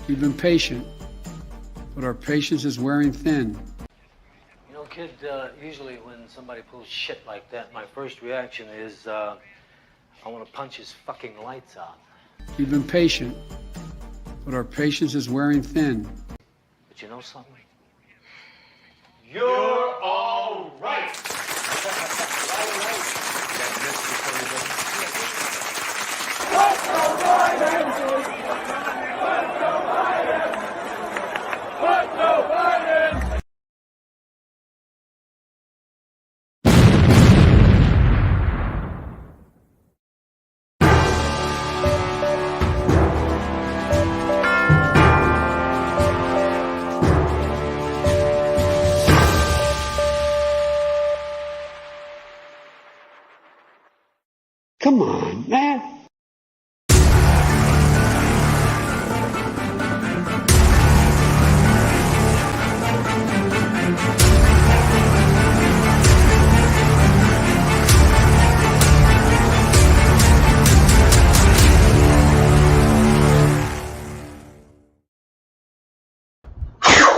We've been patient, but our patience is wearing thin. You know, kid, usually when somebody pulls shit like that, my first reaction is, I want to punch his fucking lights out. We've been patient, but our patience is wearing thin. But you know something? You're all right. Come on, man.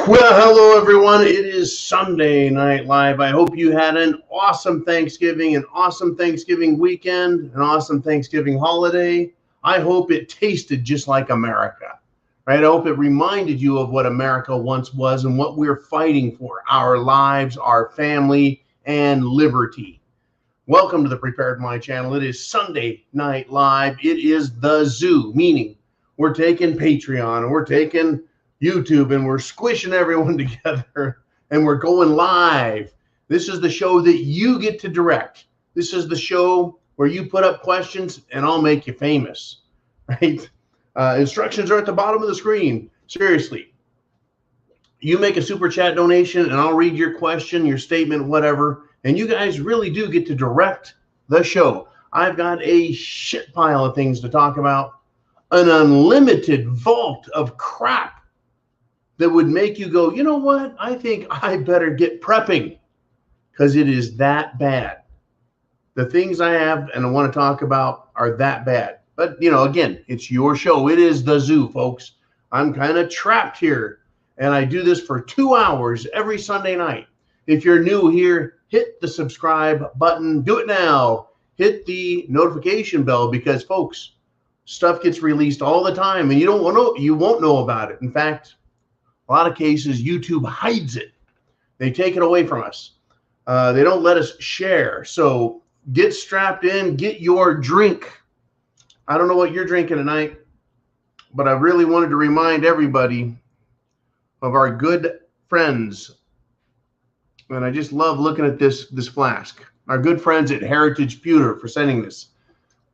Well, hello everyone. It is Sunday Night Live. I hope you had an awesome Thanksgiving, an awesome Thanksgiving weekend, an awesome Thanksgiving holiday. I hope it tasted just like America, right? I hope it reminded you of what America once was and what we're fighting for, our lives, our family, and liberty. Welcome to the Prepared Mind channel. It is Sunday Night Live. It is the zoo, meaning we're taking Patreon and we're taking YouTube and we're squishing everyone together and we're going live. This is the show that you get to direct. This is the show where you put up questions and I'll make you famous, right? Instructions are at the bottom of the screen. Seriously, you make a super chat donation and I'll read your question, your statement, whatever. And you guys really do get to direct the show. I've got a shit pile of things to talk about, an unlimited vault of crap that would make you go, you know what? I think I better get prepping because it is that bad. The things I have and I want to talk about are that bad. But, you know, again, it's your show. It is the zoo, folks. I'm kind of trapped here, and I do this for 2 hours every Sunday night. If you're new here, hit the subscribe button. Do it now. Hit the notification bell because, folks, stuff gets released all the time, and you won't know about it. In fact, a lot of cases, YouTube hides it. They take it away from us. They don't let us share. So get strapped in, get your drink. I don't know what you're drinking tonight, but I really wanted to remind everybody of our good friends. And I just love looking at this flask. Our good friends at Heritage Pewter for sending this.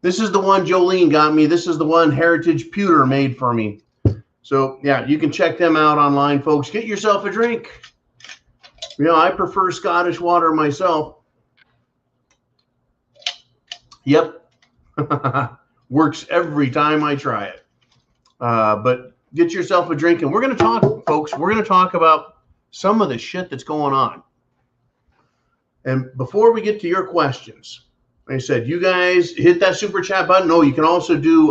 This is the one Jolene got me. This is the one Heritage Pewter made for me. So, yeah, you can check them out online, folks. Get yourself a drink. You know, I prefer Scottish water myself. Yep. Works every time I try it. But get yourself a drink. And we're going to talk, folks, we're going to talk about some of the shit that's going on. And before we get to your questions, like I said, you guys hit that super chat button. Oh, you can also do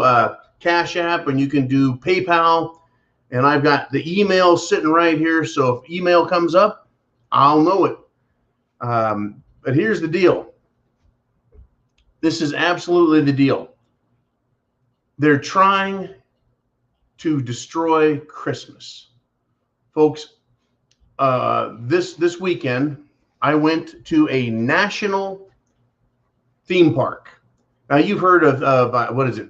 CashApp and you can do PayPal. And I've got the email sitting right here. So if email comes up, I'll know it. But here's the deal. This is absolutely the deal. They're trying to destroy Christmas. Folks, this weekend, I went to a national theme park. Now, you've heard of, what is it?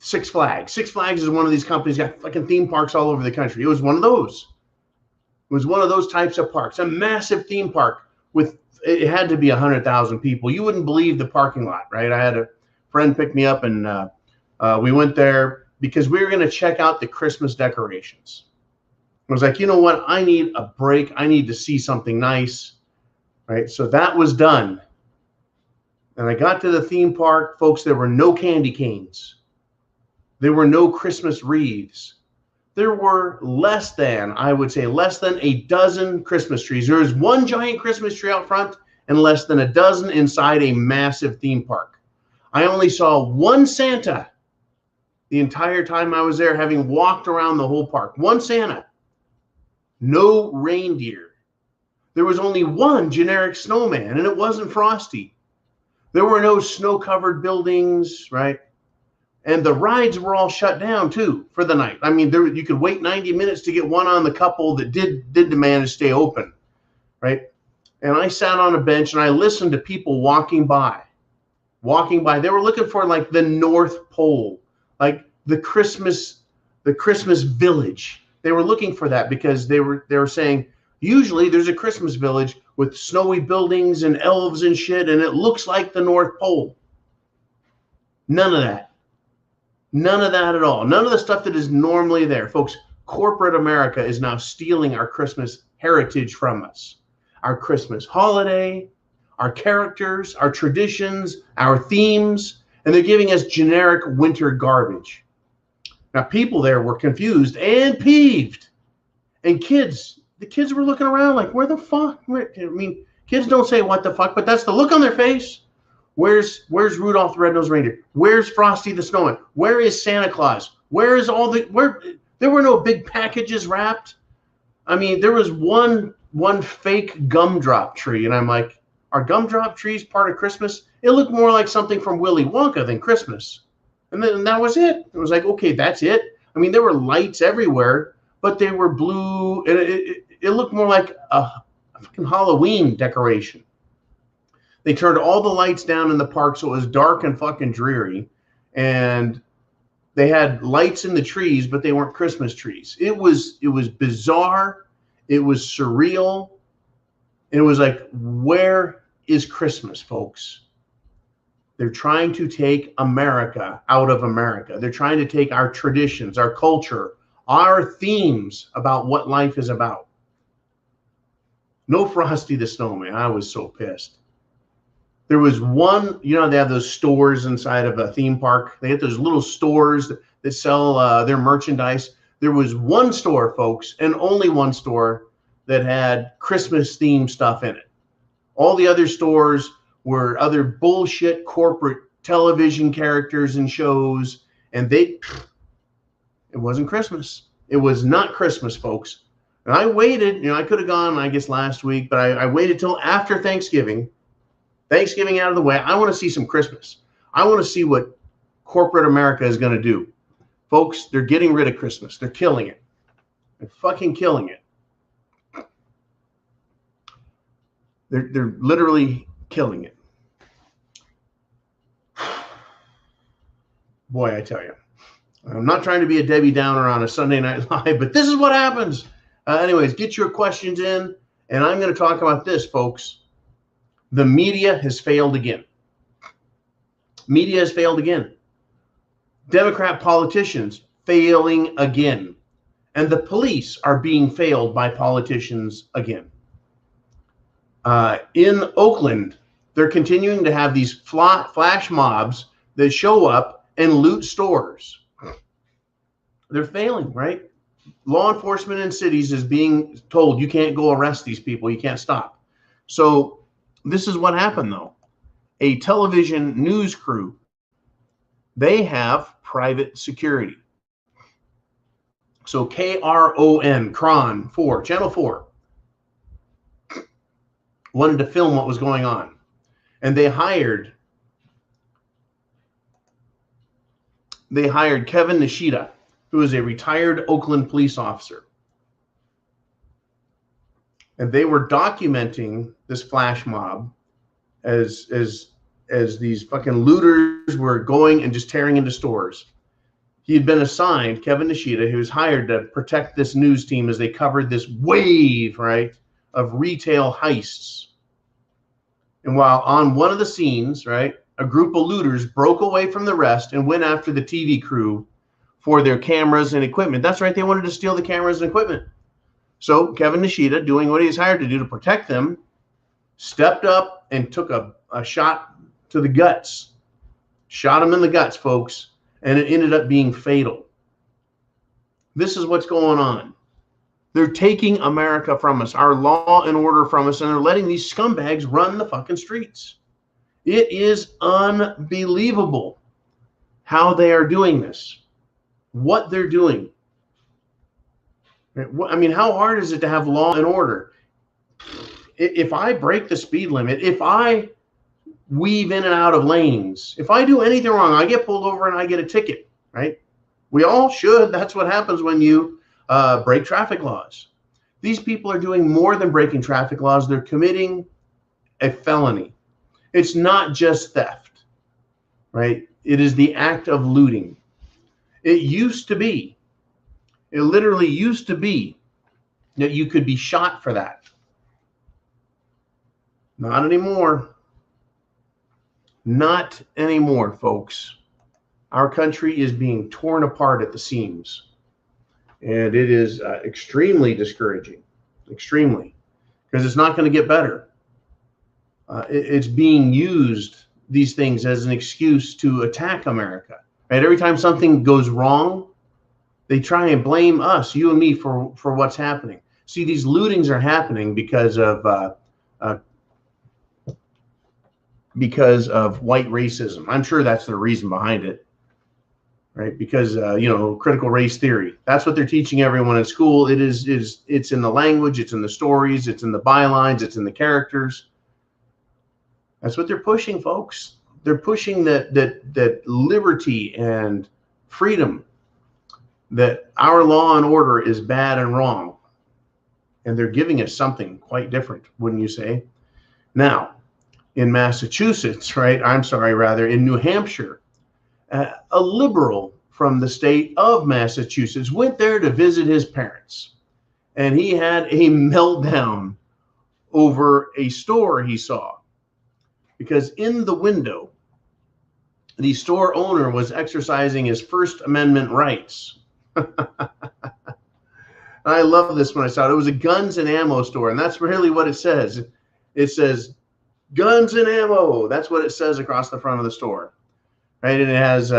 Six Flags. Six Flags is one of these companies got fucking theme parks all over the country. It was one of those. It was one of those types of parks, a massive theme park with, it had to be 100,000 people. You wouldn't believe the parking lot, right? I had a friend pick me up and we went there because we were going to check out the Christmas decorations. I was like, you know what? I need a break. I need to see something nice, right? So that was done. And I got to the theme park, folks, there were no candy canes. There were no Christmas wreaths. There were less than, I would say, less than a dozen Christmas trees. There was one giant Christmas tree out front and less than a dozen inside a massive theme park. I only saw one Santa the entire time I was there, having walked around the whole park. One Santa, no reindeer. There was only one generic snowman, and it wasn't Frosty. There were no snow-covered buildings, right? And the rides were all shut down, too, for the night. I mean, you could wait 90 minutes to get one on the couple that did demand to stay open, right? And I sat on a bench, and I listened to people walking by. They were looking for, like, the North Pole, like the Christmas village. They were looking for that because they were saying, usually there's a Christmas village with snowy buildings and elves and shit, and it looks like the North Pole. None of that. None of that at all. None of the stuff that is normally there. Folks, corporate America is now stealing our Christmas heritage from us. Our Christmas holiday, our characters, our traditions, our themes, and they're giving us generic winter garbage. Now, people there were confused and peeved. And the kids were looking around like, where the fuck? I mean, kids don't say what the fuck, but that's the look on their face. Where's Rudolph the Red-Nosed Reindeer? Where's Frosty the Snowman? Where is Santa Claus? Where there were no big packages wrapped. I mean, there was one fake gumdrop tree, and I'm like, are gumdrop trees part of Christmas? It looked more like something from Willy Wonka than Christmas. And then that was it. It was like, okay, that's it. I mean, there were lights everywhere, but they were blue, and it looked more like a fucking Halloween decoration. They turned all the lights down in the park, so it was dark and fucking dreary. And they had lights in the trees, but they weren't Christmas trees. It was bizarre. It was surreal. It was like, where is Christmas, folks? They're trying to take America out of America. They're trying to take our traditions, our culture, our themes about what life is about. No Frosty the Snowman. I was so pissed. There was one, they have those stores inside of a theme park. They have those little stores that sell their merchandise. There was one store, folks, and only one store that had Christmas themed stuff in it. All the other stores were other bullshit corporate television characters and shows, and it wasn't Christmas. It was not Christmas, folks. And I waited, I could have gone, I guess, last week, but I waited till after Thanksgiving. Thanksgiving out of the way. I want to see some Christmas. I want to see what corporate America is going to do. Folks, they're getting rid of Christmas. They're killing it. They're fucking killing it. They're literally killing it. Boy, I tell you. I'm not trying to be a Debbie Downer on a Sunday Night Live, but this is what happens. Anyways, get your questions in, and I'm going to talk about this, folks. The media has failed again. Media has failed again. Democrat politicians failing again. And the police are being failed by politicians again. In Oakland, they're continuing to have these flash mobs that show up and loot stores. They're failing, right? Law enforcement in cities is being told, you can't go arrest these people. You can't stop. So this is what happened, though. A television news crew, they have private security. So KRON 4, Channel 4, wanted to film what was going on. And they hired Kevin Nishida, who is a retired Oakland police officer. And they were documenting this flash mob as these fucking looters were going and just tearing into stores. He had been assigned, Kevin Nishida, who was hired to protect this news team as they covered this wave, right, of retail heists. And while on one of the scenes, right, a group of looters broke away from the rest and went after the TV crew for their cameras and equipment. That's right, they wanted to steal the cameras and equipment. So Kevin Nishida, doing what he was hired to do to protect them, stepped up and took a shot to the guts. Shot him in the guts, folks, and it ended up being fatal. This is what's going on. They're taking America from us, our law and order from us, and they're letting these scumbags run the fucking streets. It is unbelievable how they are doing this. what they're doing. I mean, how hard is it to have law and order? If I break the speed limit, if I weave in and out of lanes, if I do anything wrong, I get pulled over and I get a ticket, right? We all should. That's what happens when you break traffic laws. These people are doing more than breaking traffic laws. They're committing a felony. It's not just theft, right? It is the act of looting. It literally used to be that you could be shot for that. Not anymore. Not anymore, folks. Our country is being torn apart at the seams. And it is extremely discouraging. Extremely. Because it's not going to get better. It's being used, these things, as an excuse to attack America. Right? Every time something goes wrong, they try and blame us, you and me, for what's happening. See, these lootings are happening because of white racism. I'm sure that's the reason behind it, right? Because critical race theory. That's what they're teaching everyone in school. It's in the language, it's in the stories, it's in the bylines, it's in the characters. That's what they're pushing, folks. They're pushing that liberty and freedom, that our law and order is bad and wrong. And they're giving us something quite different, wouldn't you say? Now, in Massachusetts, in New Hampshire, a liberal from the state of Massachusetts went there to visit his parents. And he had a meltdown over a store he saw. Because in the window, the store owner was exercising his First Amendment rights. I love this when I saw it. It was a guns and ammo store, and that's really what it says. It says guns and ammo. That's what it says across the front of the store, right? And it has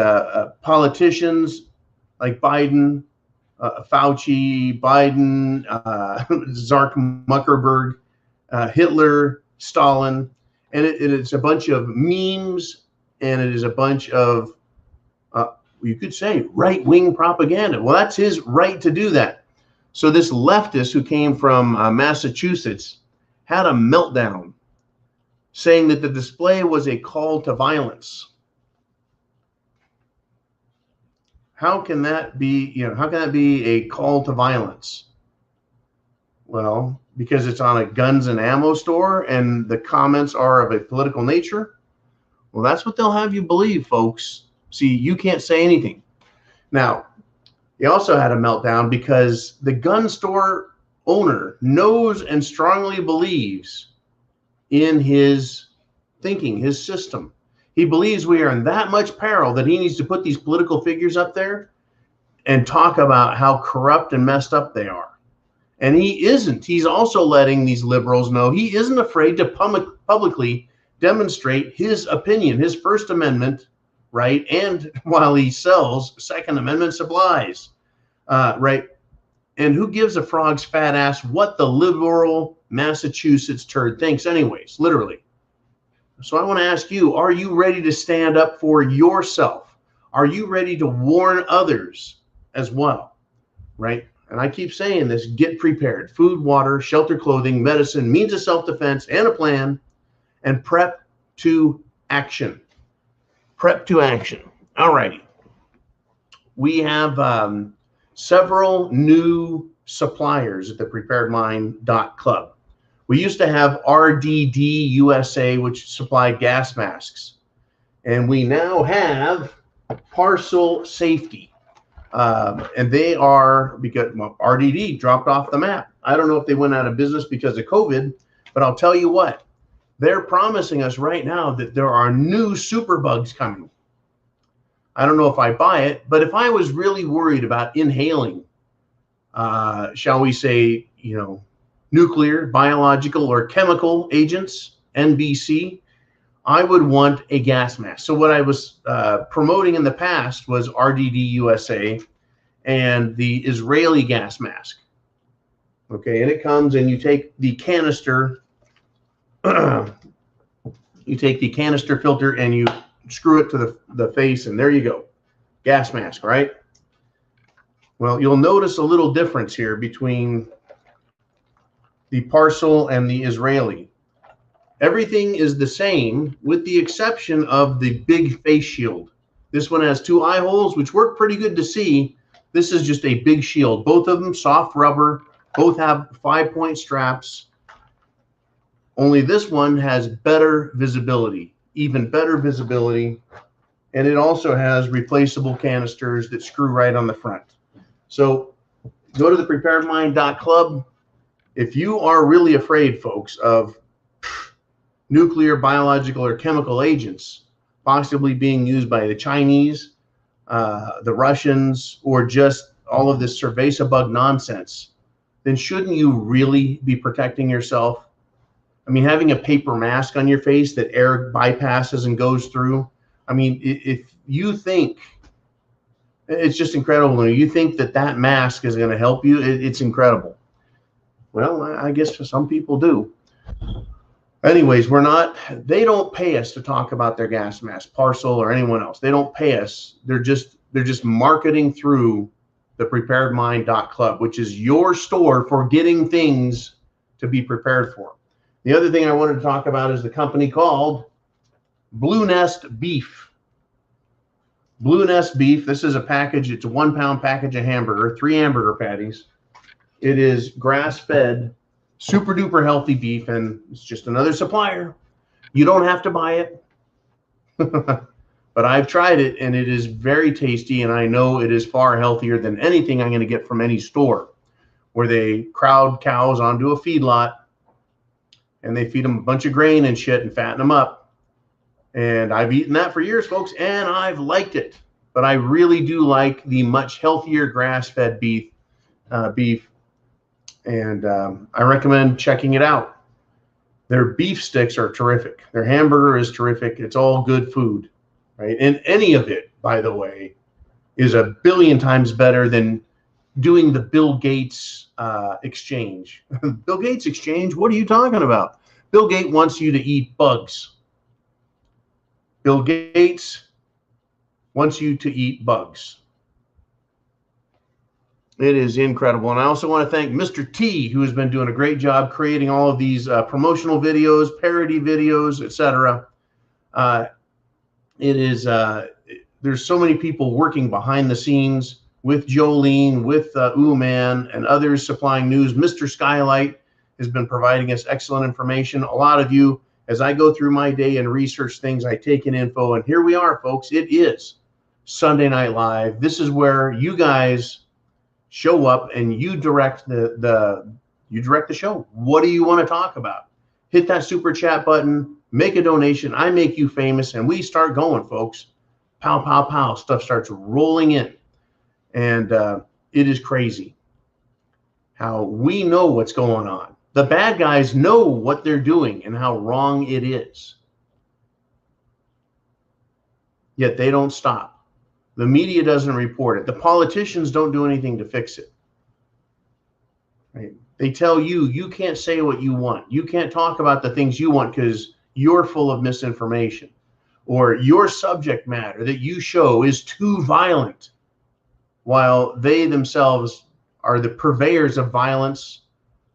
politicians like Biden, Fauci, Biden, Zuckerberg, Hitler, Stalin, and it's a bunch of memes, and it is a bunch of you could say right-wing propaganda. Well, that's his right to do that. So this leftist who came from Massachusetts had a meltdown, saying that the display was a call to violence. How can that be? How can that be a call to violence? Well, because it's on a guns and ammo store, and the comments are of a political nature. Well, that's what they'll have you believe, folks. See, you can't say anything. Now, he also had a meltdown because the gun store owner knows and strongly believes in his thinking, his system. He believes we are in that much peril that he needs to put these political figures up there and talk about how corrupt and messed up they are. And he isn't. He's also letting these liberals know he isn't afraid to publicly demonstrate his opinion, his First Amendment right, and while he sells Second Amendment supplies, right? And who gives a frog's fat ass what the liberal Massachusetts turd thinks anyways, literally. So I want to ask you, are you ready to stand up for yourself? Are you ready to warn others as well, right? And I keep saying this, get prepared. Food, water, shelter, clothing, medicine, means of self-defense, and a plan, and prep to action. Prep to action. All righty. We have several new suppliers at the preparedmind.club. We used to have RDD USA, which supplied gas masks. And we now have Parcel Safety. And they are, because RDD dropped off the map. I don't know if they went out of business because of COVID, but I'll tell you what. They're promising us right now that there are new superbugs coming. I don't know if I buy it, but if I was really worried about inhaling, shall we say, nuclear, biological, or chemical agents, NBC, I would want a gas mask. So what I was promoting in the past was RDD USA and the Israeli gas mask. Okay, and it comes and you take the canister, you take the canister filter and you screw it to the face, and there you go. Gas mask, right? Well, you'll notice a little difference here between the parcel and the Israeli. Everything is the same with the exception of the big face shield. This one has 2 eye holes, which work pretty good to see. This is just a big shield. Both of them soft rubber. Both have 5-point straps. Only this one has better visibility, even better visibility. And it also has replaceable canisters that screw right on the front. So go to the preparedmind.club. If you are really afraid, folks, of nuclear, biological, or chemical agents possibly being used by the Chinese, the Russians, or just all of this cerveza bug nonsense, then shouldn't you really be protecting yourself? I mean, having a paper mask on your face that air bypasses and goes through. I mean, if you think, it's just incredible. You think that that mask is going to help you, it's incredible. Well, I guess for some people do. Anyways, they don't pay us to talk about their gas mask, Parcel, or anyone else. They don't pay us. They're just marketing through the preparedmind.club, which is your store for getting things to be prepared for. The other thing I wanted to talk about is the company called Blue Nest Beef. Blue Nest Beef. This is a package. It's a 1-pound package of hamburger, 3 hamburger patties. It is grass-fed, super duper healthy beef, and it's just another supplier. You don't have to buy it. But I've tried it, and it is very tasty, and I know it is far healthier than anything I'm going to get from any store, where they crowd cows onto a feedlot, and they feed them a bunch of grain and shit and fatten them up. And I've eaten that for years, folks, and I've liked it. But I really do like the much healthier grass-fed beef. And I recommend checking it out. Their beef sticks are terrific. Their hamburger is terrific. It's all good food, right? And any of it, by the way, is a billion times better than doing the Bill Gates exchange. Bill Gates exchange? What are you talking about? Bill Gates wants you to eat bugs. Bill Gates wants you to eat bugs. It is incredible. And I also want to thank Mr. T, who has been doing a great job creating all of these promotional videos, parody videos, etc. There's so many people working behind the scenes with Jolene, with Man, and others supplying news. Mr. Skylight has been providing us excellent information. A lot of you, as I go through my day and research things, I take in info. And here we are, folks. It is Sunday Night Live. This is where you guys show up and you direct the show. What do you want to talk about? Hit that super chat button, make a donation. I make you famous, and we start going, folks. Pow, pow, pow. Stuff starts rolling in. And it is crazy how we know what's going on. The bad guys know what they're doing and how wrong it is. Yet they don't stop. The media doesn't report it. The politicians don't do anything to fix it. Right? They tell you, you can't say what you want. You can't talk about the things you want because you're full of misinformation. Or your subject matter that you show is too violent, while they themselves are the purveyors of violence.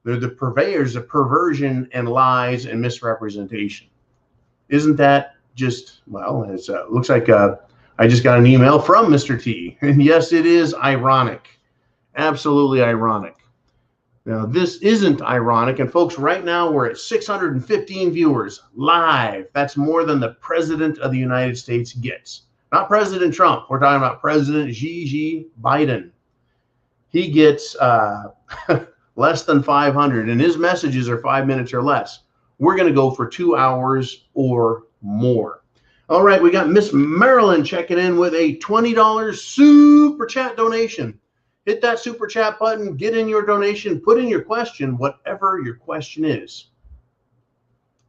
They're the purveyors of perversion and lies and misrepresentation. Isn't that just, well, it looks like I just got an email from Mr. T. And yes, it is ironic. Absolutely ironic. Now, this isn't ironic. And folks, right now we're at 615 viewers live. That's more than the President of the United States gets. Not President Trump. We're talking about President Xi Biden. He gets less than 500, and his messages are 5 minutes or less. We're going to go for 2 hours or more. All right, we got Miss Marilyn checking in with a $20 super chat donation. Hit that super chat button, get in your donation, put in your question, whatever your question is.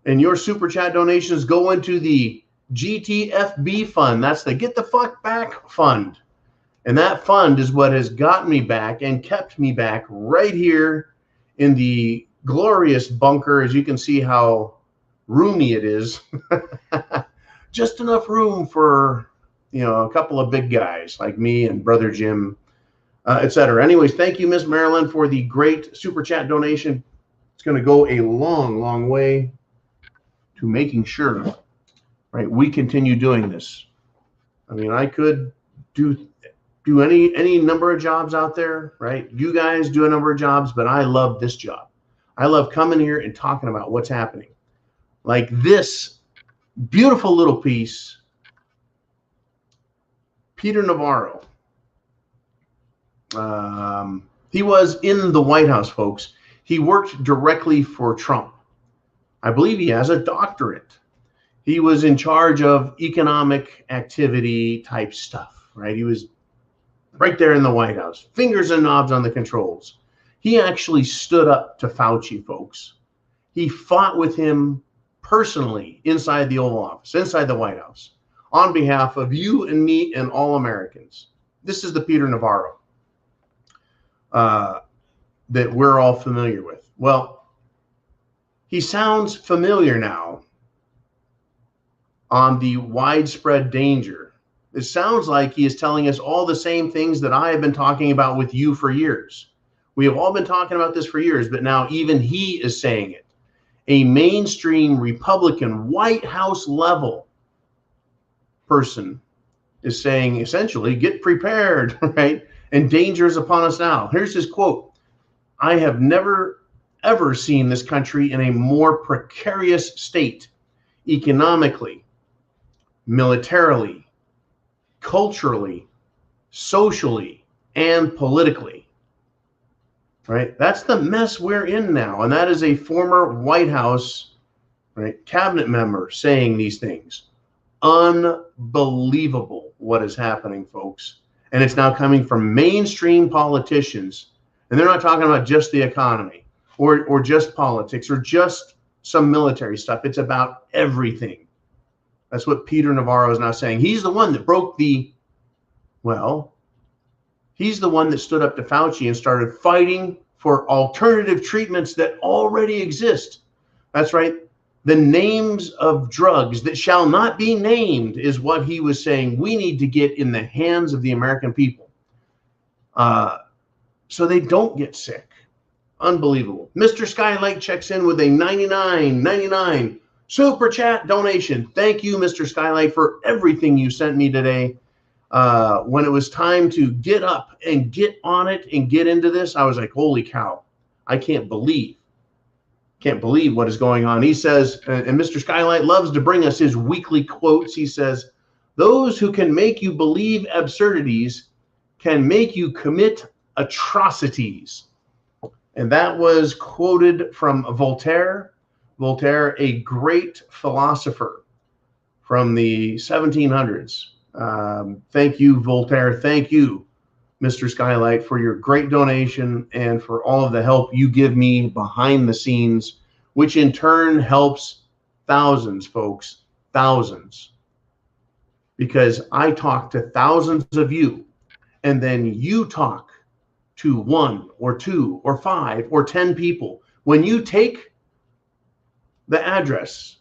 And your super chat donations go into the GTFB fund. That's the Get the Fuck Back fund. And that fund is what has gotten me back and kept me back right here in the glorious bunker. As you can see how roomy it is. Just enough room for, a couple of big guys like me and Brother Jim. etc. Anyways, thank you, Miss Marilyn, for the great super chat donation. It's going to go a long, long way to making sure, right, we continue doing this. I mean, I could do any number of jobs out there, right? You guys do a number of jobs, but I love this job. I love coming here and talking about what's happening. Like this beautiful little piece, Peter Navarro. He was in the White House, folks. He worked directly for Trump. I believe he has a doctorate. He was in charge of economic activity type stuff, right? He was right there in the White House, fingers and knobs on the controls. He actually stood up to Fauci, folks. He fought with him personally inside the Oval Office, inside the White House, on behalf of you and me and all Americans. This is the Peter Navarro that we're all familiar with. Well, he sounds familiar now on the widespread danger. It sounds like he is telling us all the same things that I have been talking about with you for years. We have all been talking about this for years, but now even he is saying it. A mainstream Republican White House level person is saying essentially, get prepared, right? And danger is upon us now. Here's his quote. I have never, ever seen this country in a more precarious state, economically, militarily, culturally, socially, and politically. Right? That's the mess we're in now. And that is a former White House, right, cabinet member saying these things. Unbelievable what is happening, folks. And it's now coming from mainstream politicians. And they're not talking about just the economy or just politics or just some military stuff. It's about everything. That's what Peter Navarro is now saying. He's the one that broke the, well, he's the one that stood up to Fauci and started fighting for alternative treatments that already exist. That's right. The names of drugs that shall not be named is what he was saying we need to get in the hands of the American people so they don't get sick. Unbelievable. Mr. Skylight checks in with a $99.99 super chat donation. Thank you, Mr. Skylight, for everything you sent me today. When it was time to get up and get on it and get into this, I was like, holy cow, I can't believe what is going on. He says, and Mr. Skylight loves to bring us his weekly quotes. He says, those who can make you believe absurdities can make you commit atrocities. And that was quoted from Voltaire. Voltaire, a great philosopher from the 1700s. Thank you, Voltaire. Thank you, Mr. Skylight, for your great donation and for all of the help you give me behind the scenes, which in turn helps thousands, folks, thousands. Because I talk to thousands of you, and then you talk to 1 or 2 or 5 or 10 people. When you take the address,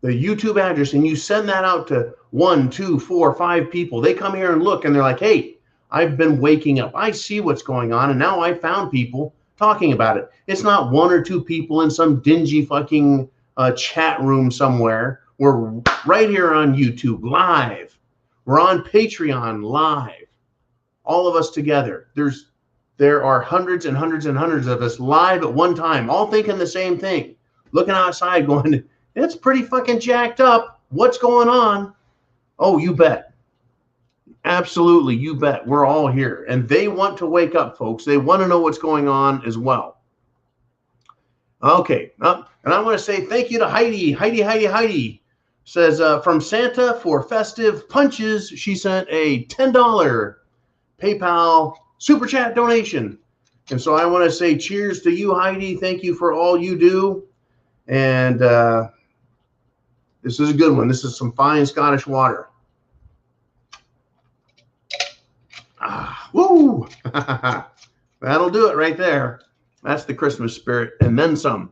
the YouTube address, and you send that out to 1, 2, 4, 5 people, they come here and look and they're like, hey, I've been waking up. I see what's going on. And now I found people talking about it. It's not 1 or 2 people in some dingy fucking chat room somewhere. We're right here on YouTube live. We're on Patreon live. All of us together. There are hundreds and hundreds and hundreds of us live at one time, all thinking the same thing. Looking outside going, it's pretty fucking jacked up. What's going on? Oh, you bet. Absolutely, you bet. We're all here. And they want to wake up, folks. They want to know what's going on as well. Okay. And I want to say thank you to Heidi. Heidi says, from Santa for festive punches, she sent a $10 PayPal super chat donation. And so I want to say cheers to you, Heidi. Thank you for all you do. And this is a good one. This is some fine Scottish water. Woo! That'll do it right there. That's the Christmas spirit and then some.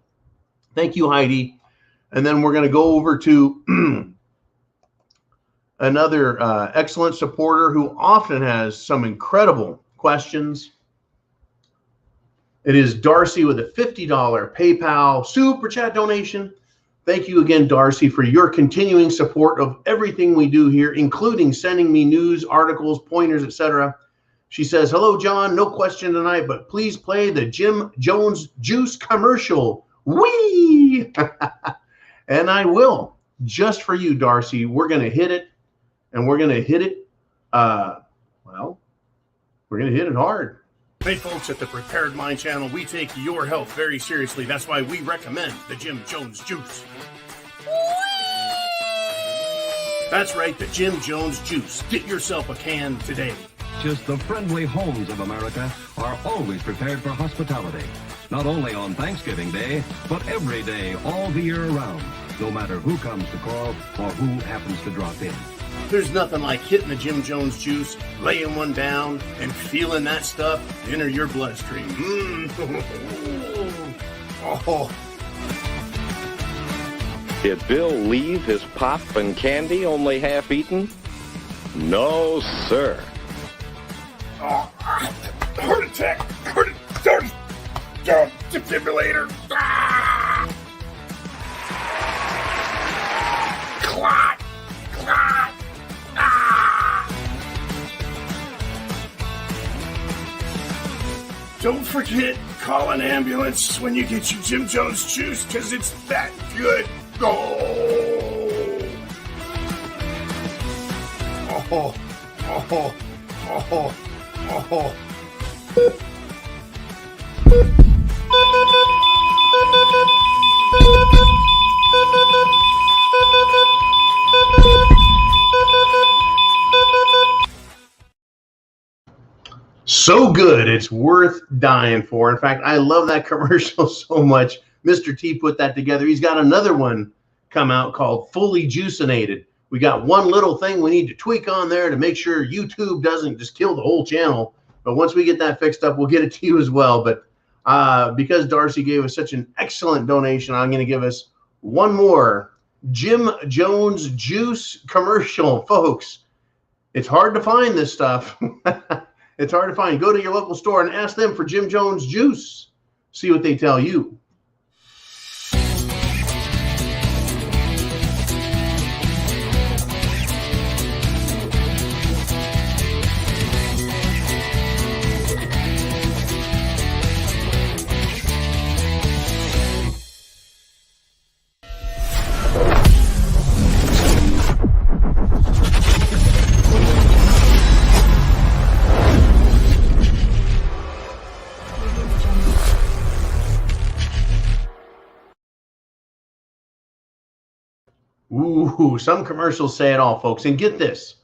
Thank you, Heidi. And then we're going to go over to another excellent supporter who often has some incredible questions. It is Darcy with a $50 PayPal super chat donation. Thank you again, Darcy, for your continuing support of everything we do here, including sending me news, articles, pointers, etc. She says, hello, John. No question tonight, but please play the Jim Jones Juice commercial. Whee! And I will. Just for you, Darcy. We're going to hit it, and we're going to hit it, we're going to hit it hard. Hey folks, at the Prepared Mind channel, we take your health very seriously. That's why we recommend the Jim Jones Juice. That's right, the Jim Jones Juice. Get yourself a can today. Just the friendly homes of America are always prepared for hospitality. Not only on Thanksgiving Day, but every day, all the year around. No matter who comes to call or who happens to drop in. There's nothing like hitting the Jim Jones Juice, laying one down, and feeling that stuff enter your bloodstream. Oh. Did Bill leave his pop and candy only half eaten? No, sir. Oh, heart attack. Defibrillator. Clot. Don't forget, call an ambulance when you get your Jim Jones Juice, because it's that good. So good, it's worth dying for. In fact, I love that commercial so much. Mr. T put that together. He's got another one come out called Fully Juicinated. We got one little thing we need to tweak on there to make sure YouTube doesn't just kill the whole channel. But once we get that fixed up, we'll get it to you as well. But because Darcy gave us such an excellent donation, I'm going to give us one more Jim Jones Juice commercial. Folks, it's hard to find this stuff. It's hard to find. Go to your local store and ask them for Jim Jones Juice. See what they tell you. Ooh, some commercials say it all, folks. And get this.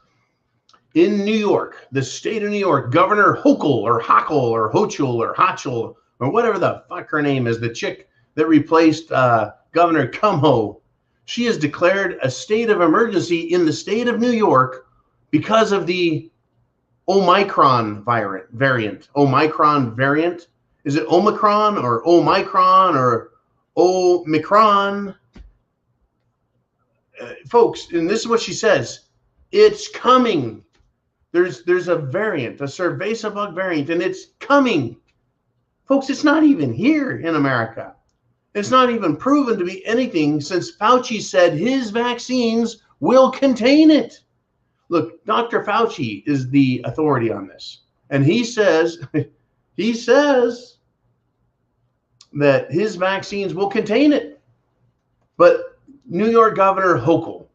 In New York, the state of New York, Governor Hochul or Hochul or whatever the fuck her name is, the chick that replaced Governor Cumho, she has declared a state of emergency in the state of New York because of the Omicron variant. Omicron variant? Is it Omicron or Omicron or Omicron? Folks, and this is what she says. It's coming. There's a variant, a cerveza bug variant, and it's coming. Folks, it's not even here in America. It's not even proven to be anything since Fauci said his vaccines will contain it. Look, Dr. Fauci is the authority on this. And he says that his vaccines will contain it. But New York Governor Hochul,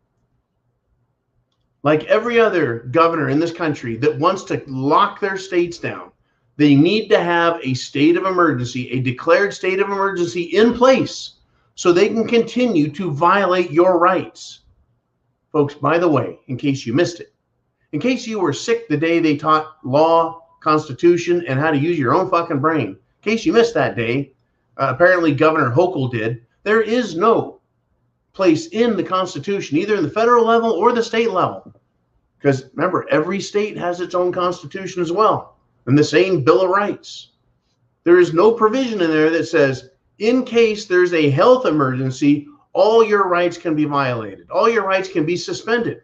like every other governor in this country that wants to lock their states down, they need to have a state of emergency, a declared state of emergency in place so they can continue to violate your rights. Folks, by the way, in case you missed it, in case you were sick the day they taught law, constitution, and how to use your own fucking brain, in case you missed that day, apparently Governor Hochul did, there is no place in the Constitution, either in the federal level or the state level. Because remember, every state has its own constitution as well, and the same Bill of Rights. There is no provision in there that says, in case there's a health emergency, all your rights can be violated. All your rights can be suspended.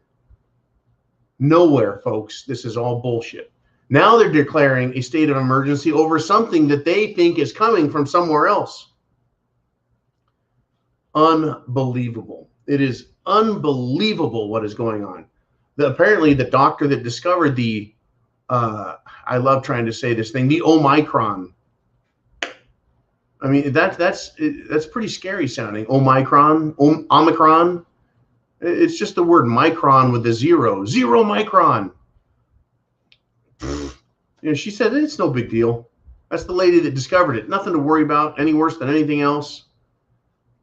Nowhere, folks. This is all bullshit. Now they're declaring a state of emergency over something that they think is coming from somewhere else. Unbelievable. It is unbelievable what is going on. Apparently, the doctor that discovered the, I love trying to say this thing, the Omicron. I mean, that's pretty scary sounding. Omicron. It's just the word micron with a zero. 0 micron. She said it's no big deal. That's the lady that discovered it. Nothing to worry about, any worse than anything else.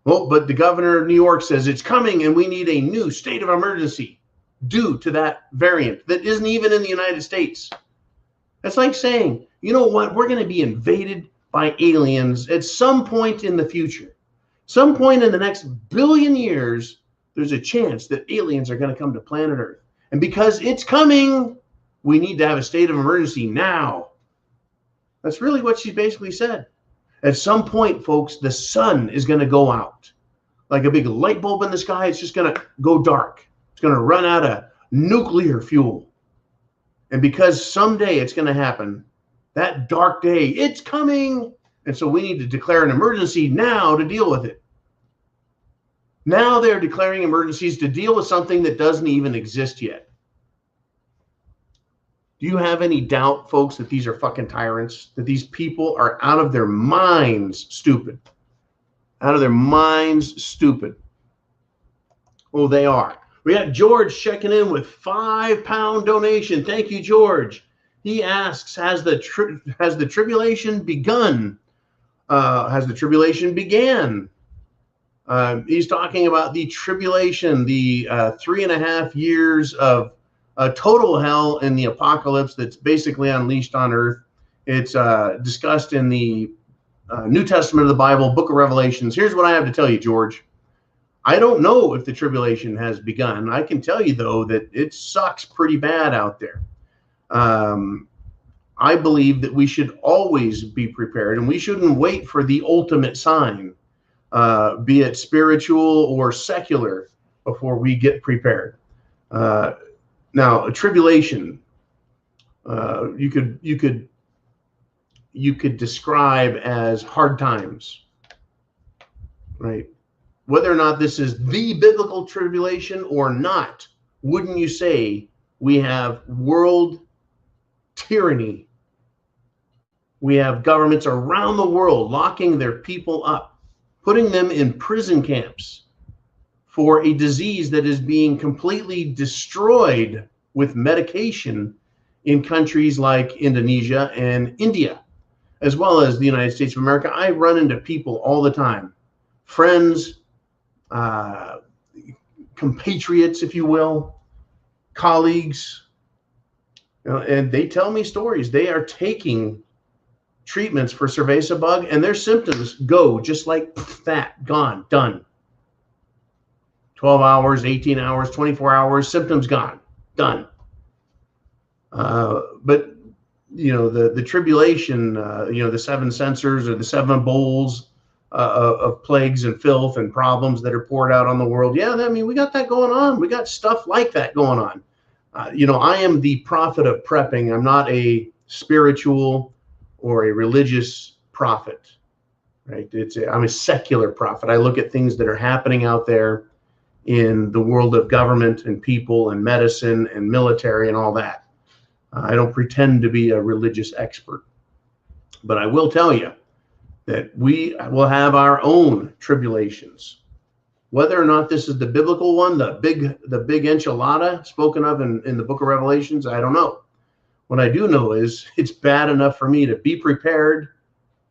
Well, but the governor of New York says it's coming and we need a new state of emergency due to that variant that isn't even in the United States. That's like saying, you know what, we're going to be invaded by aliens at some point in the future. Some point in the next billion years, there's a chance that aliens are going to come to planet Earth. And because it's coming, we need to have a state of emergency now. That's really what she basically said. At some point, folks, the sun is going to go out. Like a big light bulb in the sky, it's just going to go dark. It's going to run out of nuclear fuel. And because someday it's going to happen, that dark day, it's coming. And so we need to declare an emergency now to deal with it. Now they're declaring emergencies to deal with something that doesn't even exist yet. Do you have any doubt, folks, that these are fucking tyrants? That these people are out of their minds stupid? Out of their minds stupid. Oh, they are. We got George checking in with £5 donation. Thank you, George. He asks, has the tribulation begun? Has the tribulation began? He's talking about the tribulation, the 3.5 years of total hell in the apocalypse that's basically unleashed on earth. It's discussed in the New Testament of the Bible, Book of Revelations. Here's what I have to tell you, George. I don't know if the tribulation has begun. I can tell you, though, that it sucks pretty bad out there. I believe that we should always be prepared, and we shouldn't wait for the ultimate sign, be it spiritual or secular, before we get prepared. Now, a tribulation, you could describe as hard times, right? Whether or not this is the biblical tribulation or not, wouldn't you say we have world tyranny? We have governments around the world locking their people up, putting them in prison camps for a disease that is being completely destroyed with medication in countries like Indonesia and India, as well as the United States of America. I run into people all the time, friends, compatriots, if you will, colleagues, and they tell me stories. They are taking treatments for cerveza bug, and their symptoms go just like that, gone, done. 12 hours, 18 hours, 24 hours, symptoms gone, done. But, the tribulation, the 7 censers or the 7 bowls of plagues and filth and problems that are poured out on the world. Yeah, I mean, we got that going on. We got stuff like that going on. I am the prophet of prepping. I'm not a spiritual or a religious prophet, right? I'm a secular prophet. I look at things that are happening out there in the world of government and people and medicine and military and all that. I don't pretend to be a religious expert, but I will tell you that we will have our own tribulations. Whether or not this is the biblical one, the big enchilada spoken of in the Book of Revelations, I don't know. What I do know is it's bad enough for me to be prepared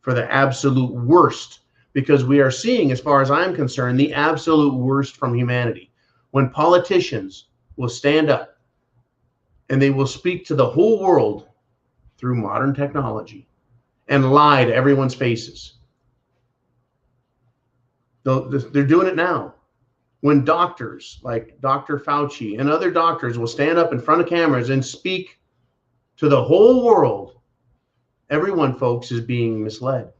for the absolute worst, because we are seeing, as far as I'm concerned, the absolute worst from humanity. When politicians will stand up and they will speak to the whole world through modern technology and lie to everyone's faces. They're doing it now. When doctors like Dr. Fauci and other doctors will stand up in front of cameras and speak to the whole world, everyone, folks, is being misled.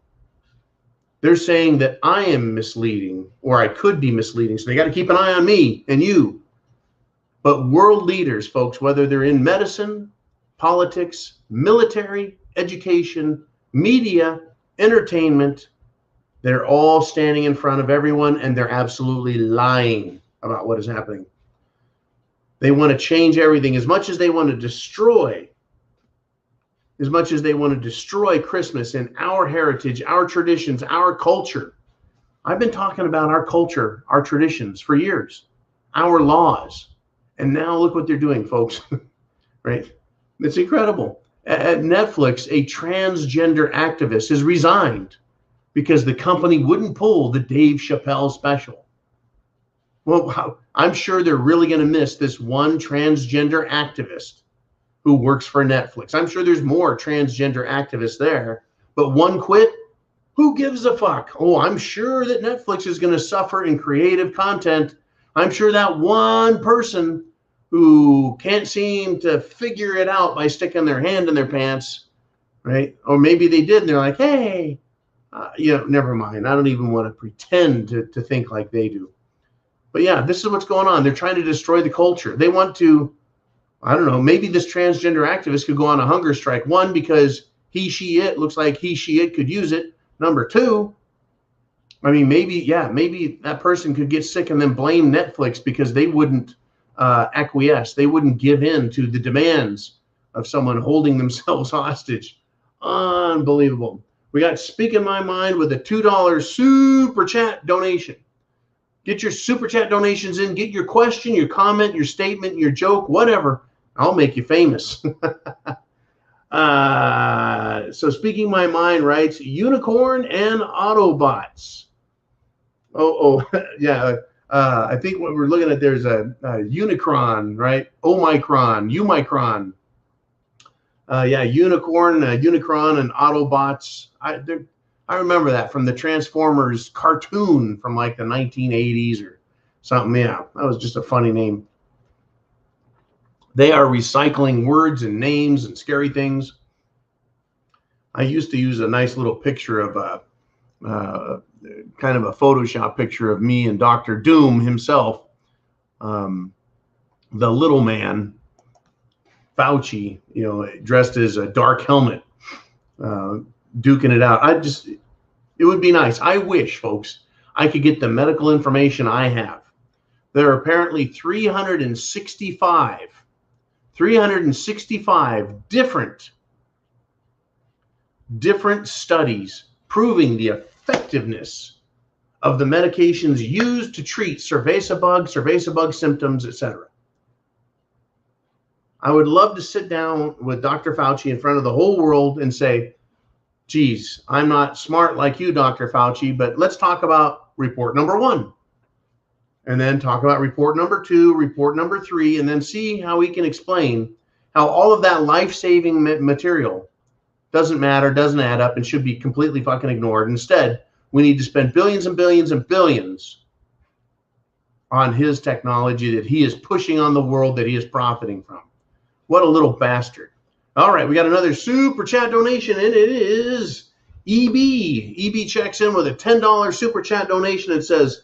They're saying that I am misleading, or I could be misleading, so they got to keep an eye on me and you. But world leaders, folks, whether they're in medicine politics, military, education, media, entertainment. They're all standing in front of everyone, and they're absolutely lying about what is happening. They want to change everything as much as they want to destroy Christmas and our heritage, our traditions, our culture. I've been talking about our culture, our traditions for years, our laws. And now look what they're doing, folks. Right? It's incredible. At Netflix, a transgender activist has resigned because the company wouldn't pull the Dave Chappelle special. Well, I'm sure they're really going to miss this one transgender activist who works for Netflix. I'm sure there's more transgender activists there, but one quit. Who gives a fuck? Oh, I'm sure that Netflix is going to suffer in creative content. I'm sure that one person who can't seem to figure it out by sticking their hand in their pants, right? Or maybe they did, and they're like, hey, never mind. I don't even want to pretend to think like they do. But yeah, this is what's going on. They're trying to destroy the culture. They want to, I don't know, maybe this transgender activist could go on a hunger strike. One, because he, she, it looks like he, she, it could use it. Number two, I mean, maybe that person could get sick and then blame Netflix because they wouldn't acquiesce. They wouldn't give in to the demands of someone holding themselves hostage. Unbelievable. We got Speak in My Mind with a $2 super chat donation. Get your super chat donations in. Get your question, your comment, your statement, your joke, whatever. I'll make you famous. So Speaking My Mind writes, Unicorn and Autobots. Yeah. I think what we're looking at, there's a Unicron, right? Omicron, Umicron. Yeah, Unicorn, Unicron, and Autobots. I remember that from the Transformers cartoon from like the 1980s or something. Yeah, that was just a funny name. They are recycling words and names and scary things. I used to use a nice little picture of kind of a Photoshop picture of me and Dr. Doom himself, the little man, Fauci, dressed as a dark helmet, duking it out. It would be nice. I wish, folks, I could get the medical information I have. There are apparently 365 different studies proving the effectiveness of the medications used to treat cerveza bug symptoms, etc. I would love to sit down with Dr. Fauci in front of the whole world and say, geez, I'm not smart like you, Dr. Fauci, but let's talk about report number 1. And then talk about report number 2, report number 3, and then see how we can explain how all of that life-saving material doesn't matter, doesn't add up, and should be completely fucking ignored. Instead, we need to spend billions and billions and billions on his technology that he is pushing on the world, that he is profiting from. What a little bastard. All right, we got another super chat donation, and it is EB. EB checks in with a $10 super chat donation and says,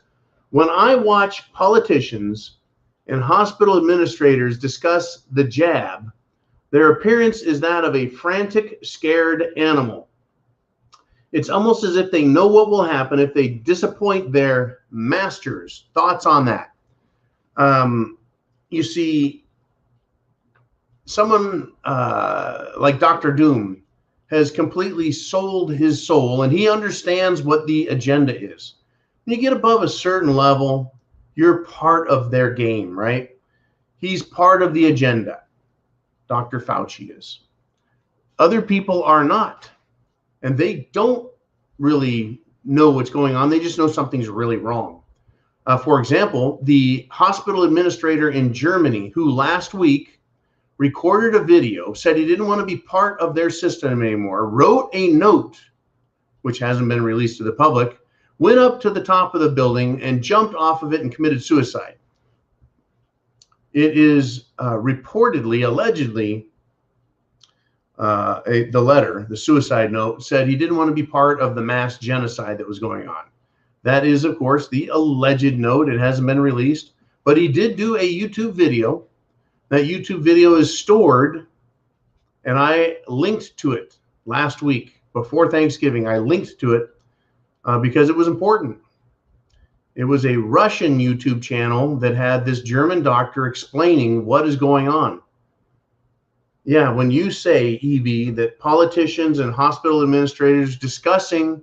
when I watch politicians and hospital administrators discuss the jab, their appearance is that of a frantic, scared animal. It's almost as if they know what will happen if they disappoint their masters. Thoughts on that? You see, someone like Dr. Doom has completely sold his soul, and he understands what the agenda is. When you get above a certain level, you're part of their game, right? He's part of the agenda. Dr. Fauci is. Other people are not, and they don't really know what's going on. They just know something's really wrong. For example, the hospital administrator in Germany, who last week recorded a video, said he didn't want to be part of their system anymore, wrote a note, which hasn't been released to the public, went up to the top of the building and jumped off of it and committed suicide. It is reportedly, allegedly, the letter, the suicide note, said he didn't want to be part of the mass genocide that was going on. That is, of course, the alleged note. It hasn't been released, but he did do a YouTube video. That YouTube video is stored And I linked to it last week before Thanksgiving. I linked to it because it was important. It was a Russian YouTube channel that had this German doctor explaining what is going on. Yeah, when you say, Evie, that politicians and hospital administrators discussing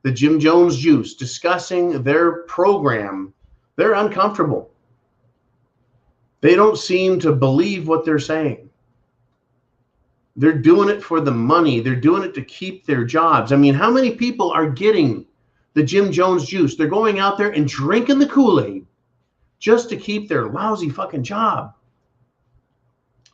the Jim Jones juice, discussing their program, they're uncomfortable. They don't seem to believe what they're saying. They're doing it for the money. They're doing it to keep their jobs. I mean, how many people are getting the Jim Jones juice? They're going out there and drinking the Kool-Aid just to keep their lousy fucking job.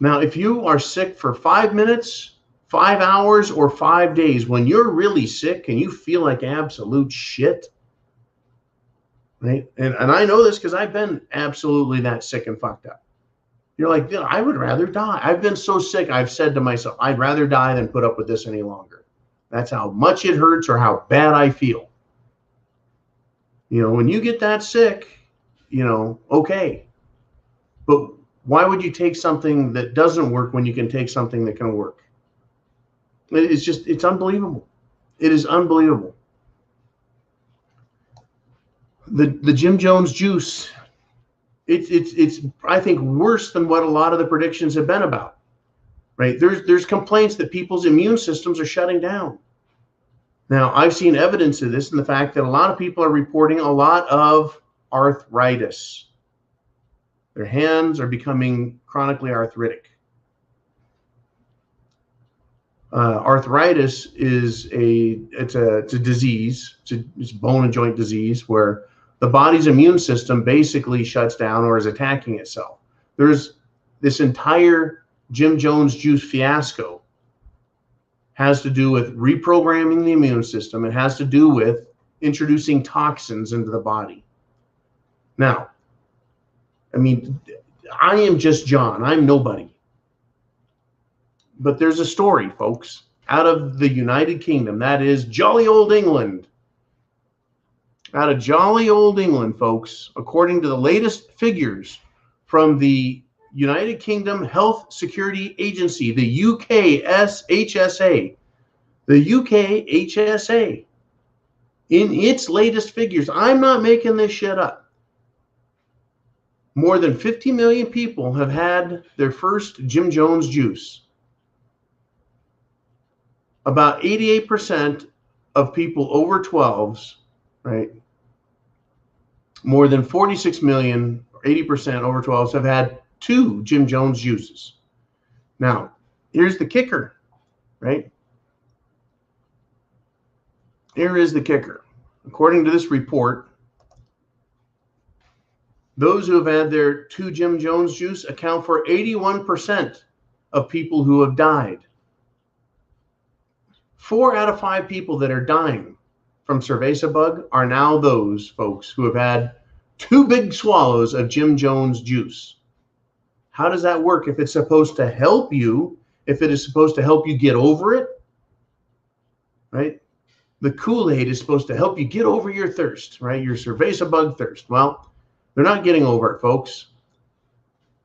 Now, if you are sick for 5 minutes, 5 hours, or 5 days, when you're really sick and you feel like absolute shit, right? And I know this because I've been absolutely that sick and fucked up. You're like, dude, I would rather die. I've been so sick, I've said to myself, I'd rather die than put up with this any longer. That's how much it hurts or how bad I feel. You know, when you get that sick, you know, okay. But why would you take something that doesn't work when you can take something that can work? It's just, it's unbelievable. It is unbelievable. The Jim Jones juice, it's I think worse than what a lot of the predictions have been about, right? There's complaints that people's immune systems are shutting down. Now, I've seen evidence of this in the fact that a lot of people are reporting a lot of arthritis. Their hands are becoming chronically arthritic. Arthritis is a disease. It's a bone and joint disease where the body's immune system basically shuts down or is attacking itself. There's this entire Jim Jones juice fiasco has to do with reprogramming the immune system. It has to do with introducing toxins into the body. Now, I mean, I am just John. I'm nobody. But there's a story, folks, out of the United Kingdom. That is jolly old England. Out of jolly old England, folks, according to the latest figures from the United Kingdom Health Security Agency, the UKHSA, the UKHSA, in its latest figures, I'm not making this shit up, more than 50 million people have had their first Jim Jones juice. About 88% of people over 12s, right? More than 46 million, 80% over 12s have had 2 Jim Jones juices. Now, here's the kicker, right? Here is the kicker. According to this report, those who have had their 2 Jim Jones juice account for 81% of people who have died. 4 out of 5 people that are dying from cerveza bug are now those folks who have had 2 big swallows of Jim Jones juice. How does that work if it's supposed to help you, if it is supposed to help you get over it, right? The Kool-Aid is supposed to help you get over your thirst, right? Your cerveza bug thirst. Well, they're not getting over it, folks.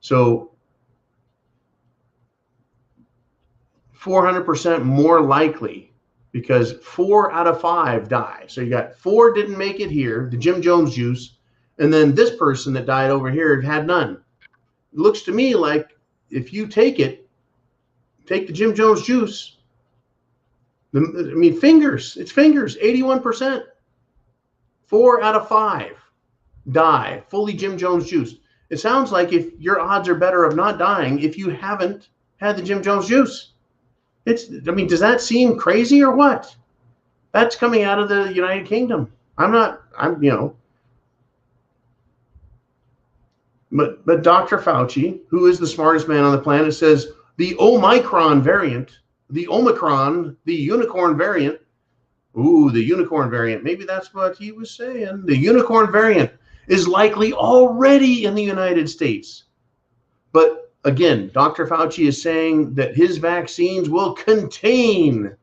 So 400% more likely, because 4 out of 5 die. So you got 4 didn't make it here, the Jim Jones juice, and then this person that died over here had none. It looks to me like if you take the Jim Jones juice, I mean, fingers, it's fingers, 81%. 4 out of 5 die fully Jim Jones juice. It sounds like if your odds are better of not dying if you haven't had the Jim Jones juice. I mean, does that seem crazy or what? That's coming out of the United Kingdom. But Dr. Fauci, who is the smartest man on the planet, says the Omicron variant, the Omicron, the unicorn variant. Ooh, the unicorn variant. Maybe that's what he was saying. The unicorn variant is likely already in the United States. But again, Dr. Fauci is saying that his vaccines will contain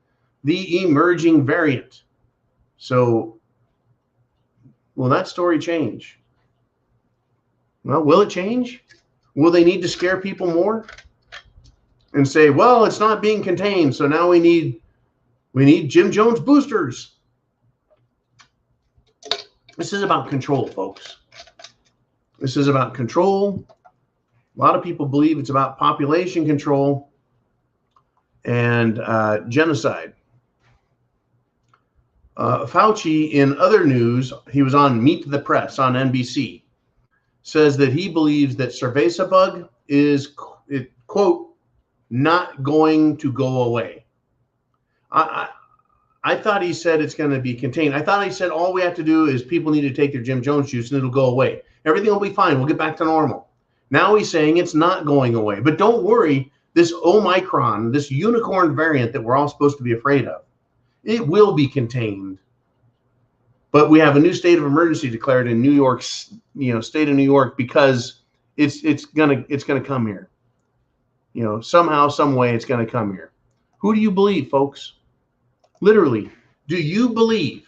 the emerging variant. So will that story change? Well, will it change? Will they need to scare people more? and say, well, it's not being contained, so now we need Jim Jones boosters. This is about control, folks. This is about control. A lot of people believe it's about population control and genocide. Fauci, in other news, he was on Meet the Press on NBC, says that he believes that cerveza bug is, quote, not going to go away. I thought he said it's going to be contained. I thought he said all we have to do is people need to take their Jim Jones juice and it'll go away. Everything will be fine. We'll get back to normal. Now he's saying it's not going away. But don't worry, this Omicron, this unicorn variant that we're all supposed to be afraid of, it will be contained. But we have a new state of emergency declared in New York, state of New York, because it's gonna come here. Somehow, some way, it's gonna come here. Who do you believe, folks? Literally, do you believe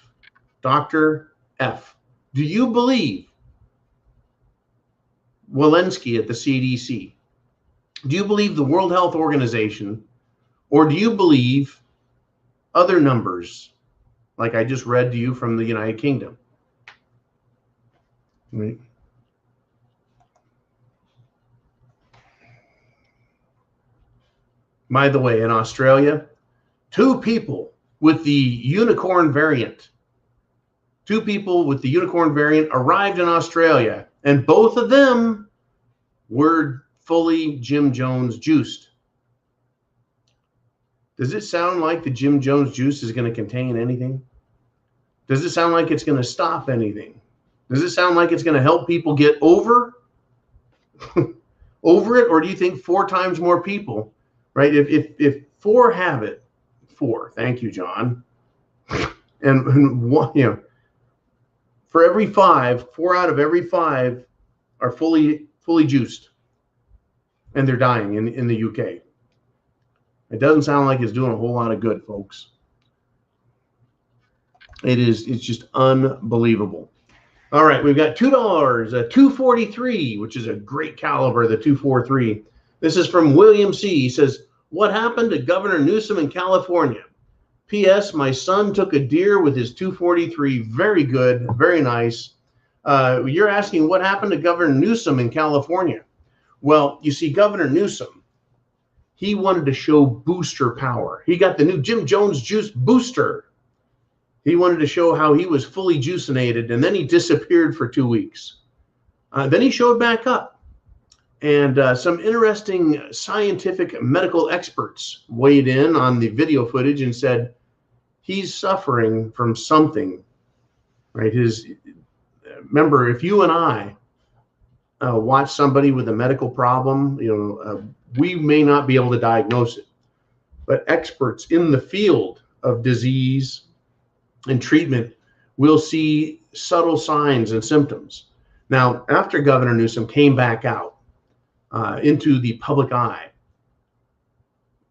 Dr. F? Do you believe Walensky at the CDC? Do you believe the World Health Organization? Or do you believe other numbers, like I just read to you from the United Kingdom? Right. By the way, in Australia, 2 people with the unicorn variant. 2 people with the unicorn variant arrived in Australia, and both of them were fully Jim Jones juiced. Does it sound like the Jim Jones juice is going to contain anything? Does it sound like it's going to stop anything? Does it sound like it's going to help people get over it? Or do you think 4 times more people, right? If 4 have it, 4, thank you, John. And one, for every 5, 4 out of every 5 are fully juiced, and they're dying in the UK. It doesn't sound like it's doing a whole lot of good, folks. It's just unbelievable. All right, we've got $2, a 243, which is a great caliber, the 243. This is from William C. He says, what happened to Governor Newsom in California? P.S. My son took a deer with his 243. Very good, very nice. You're asking what happened to Governor Newsom in California? Well, you see, Governor Newsom, he wanted to show booster power. He got the new Jim Jones juice booster. He wanted to show how he was fully juicinated, and then he disappeared for 2 weeks. Then he showed back up. And some interesting scientific medical experts weighed in on the video footage and said he's suffering from something, right? Remember, if you and I watch somebody with a medical problem, we may not be able to diagnose it, but experts in the field of disease and treatment will see subtle signs and symptoms. Now, after Governor Newsom came back out into the public eye,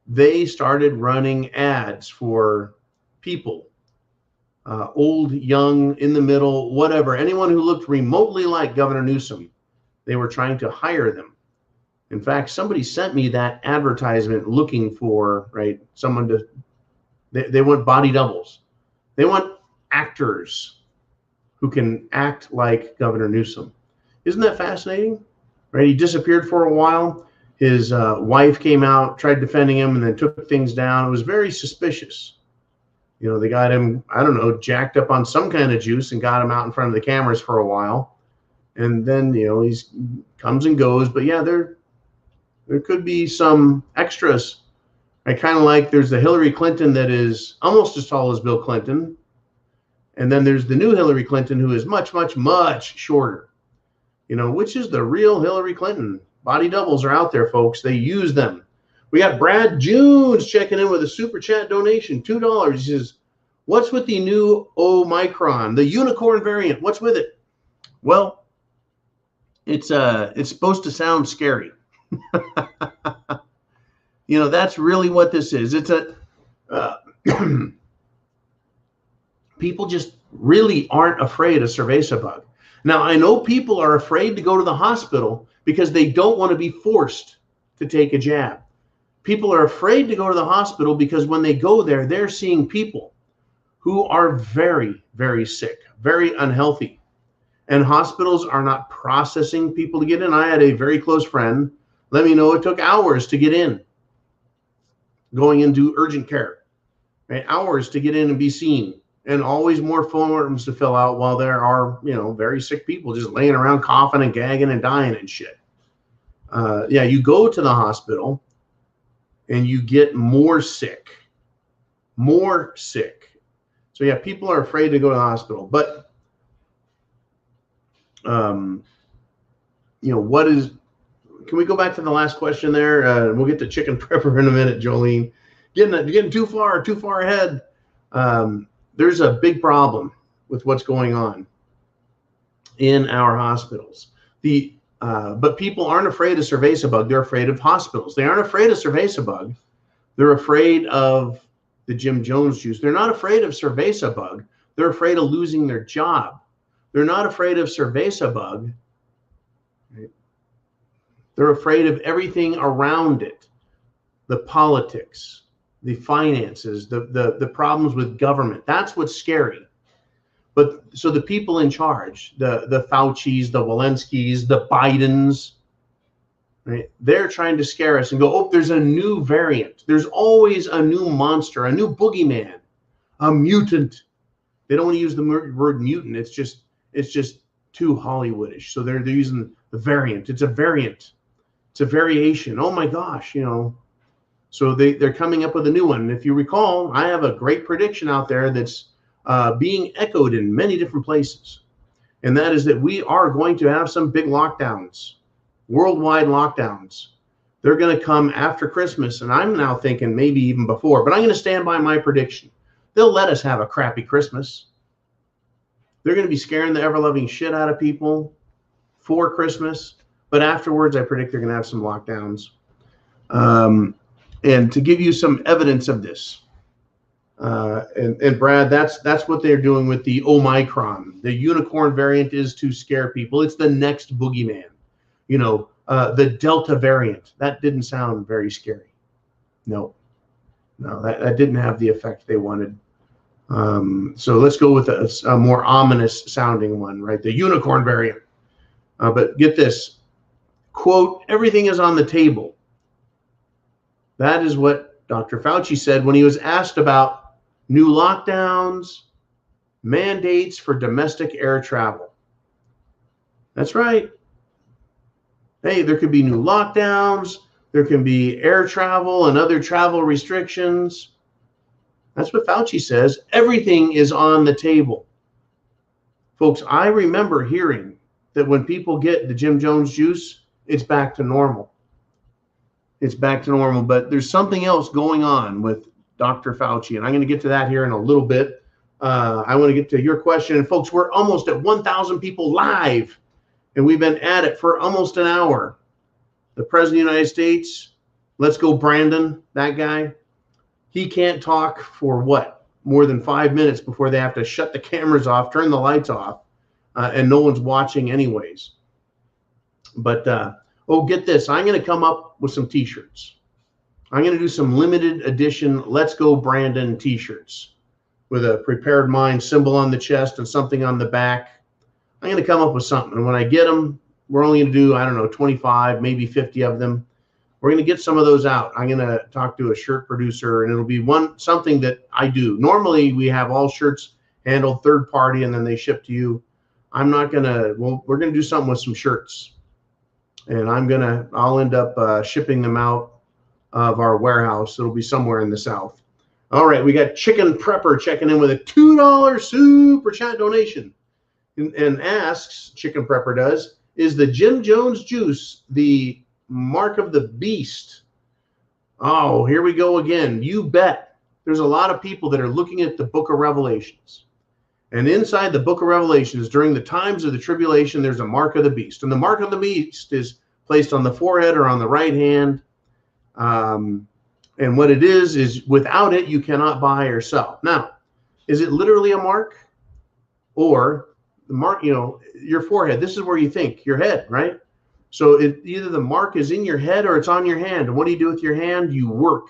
they started running ads for people, old, young, in the middle, whatever, anyone who looked remotely like Governor Newsom. They were trying to hire them. In fact, somebody sent me that advertisement looking for, right, someone to, they want body doubles. They want actors who can act like Governor Newsom. Isn't that fascinating? Right? He disappeared for a while. His wife came out, tried defending him, and then took things down. It was very suspicious. They got him, I don't know, jacked up on some kind of juice and got him out in front of the cameras for a while. And then, he's comes and goes. But yeah, there could be some extras. I kind of like, there's the Hillary Clinton that is almost as tall as Bill Clinton. And then there's the new Hillary Clinton who is much, much, much shorter. Which is the real Hillary Clinton? Body doubles are out there, folks. They use them. We got Brad Jones checking in with a super chat donation, $2. He says, what's with the new Omicron, the unicorn variant? What's with it? Well, it's supposed to sound scary. That's really what this is. It's people just really aren't afraid of cerveza bug. Now, I know people are afraid to go to the hospital because they don't want to be forced to take a jab. people are afraid to go to the hospital because when they go there, they're seeing people who are very, very sick, very unhealthy. And hospitals are not processing people to get in. I had a very close friend let me know it took hours to get in, going into urgent care, right? Hours to get in and be seen, and always more forms to fill out while there are, very sick people just laying around coughing and gagging and dying and shit. Yeah, you go to the hospital and you get more sick. So yeah, people are afraid to go to the hospital. But, what is, can we go back to the last question there? We'll get to chicken prepper in a minute, Jolene. Getting too far ahead. There's a big problem with what's going on in our hospitals. But people aren't afraid of cerveza bug. They're afraid of hospitals. They aren't afraid of cerveza bug. They're afraid of the Jim Jones juice. They're not afraid of cerveza bug. They're afraid of losing their job. They're not afraid of cerveza bug. Right? They're afraid of everything around it, the politics, the finances, the problems with government. That's what's scary. But so the people in charge, the Faucis, the Walensky's, the Bidens, right? They're trying to scare us and go, oh, there's a new variant. There's always a new monster, a new boogeyman, a mutant. They don't want to use the word mutant. It's just too Hollywoodish. So they're using the variant. It's a variant. It's a variation. Oh my gosh, So they're coming up with a new one. And if you recall, I have a great prediction out there that's being echoed in many different places. And that is that we are going to have some big lockdowns, worldwide lockdowns. They're going to come after Christmas. And I'm now thinking maybe even before, but I'm going to stand by my prediction. They'll let us have a crappy Christmas. They're going to be scaring the ever-loving shit out of people for Christmas. But afterwards, I predict they're going to have some lockdowns. And to give you some evidence of this, and Brad, that's what they're doing with the Omicron. The unicorn variant is to scare people. It's the next boogeyman. The Delta variant. That didn't sound very scary. No, that didn't have the effect they wanted. So let's go with a more ominous sounding one, right? The unicorn variant. But get this, quote, everything is on the table. That is what Dr. Fauci said when he was asked about new lockdowns, mandates for domestic air travel. That's right. Hey, there could be new lockdowns. There can be air travel and other travel restrictions. That's what Fauci says. Everything is on the table. Folks, I remember hearing that when people get the Jim Jones juice, it's back to normal. It's back to normal, but there's something else going on with Dr. Fauci, and I'm going to get to that here in a little bit. I want to get to your question. And folks, we're almost at 1,000 people live, and we've been at it for almost an hour. The President of the United States, let's go Brandon, that guy, he can't talk for more than 5 minutes before they have to shut the cameras off, turn the lights off, and no one's watching anyways. But, get this. I'm going to come up with some t-shirts. I'm going to do some limited edition Let's Go Brandon t-shirts with a Prepared Mind symbol on the chest and something on the back. I'm going to come up with something. And when I get them, we're only going to do, 25, maybe 50 of them. We're going to get some of those out. I'm going to talk to a shirt producer, and it'll be something that I do. Normally, we have all shirts handled third party, and then they ship to you. I'm not going to, we're going to do something with some shirts. And I'll end up shipping them out of our warehouse. It'll be somewhere in the South. All right, we got Chicken Prepper checking in with a $2 super chat donation. And asks, Chicken Prepper does, is the Jim Jones juice the mark of the beast? Oh, here we go again. You bet. There's a lot of people that are looking at the book of Revelations. And inside the book of Revelations, during the times of the tribulation, there's a mark of the beast. And the mark of the beast is placed on the forehead or on the right hand. And what it is without it, you cannot buy or sell. Now, is it literally a mark? Or the mark, your forehead, this is where you think, your head, right? So either the mark is in your head or it's on your hand. And what do you do with your hand? You work.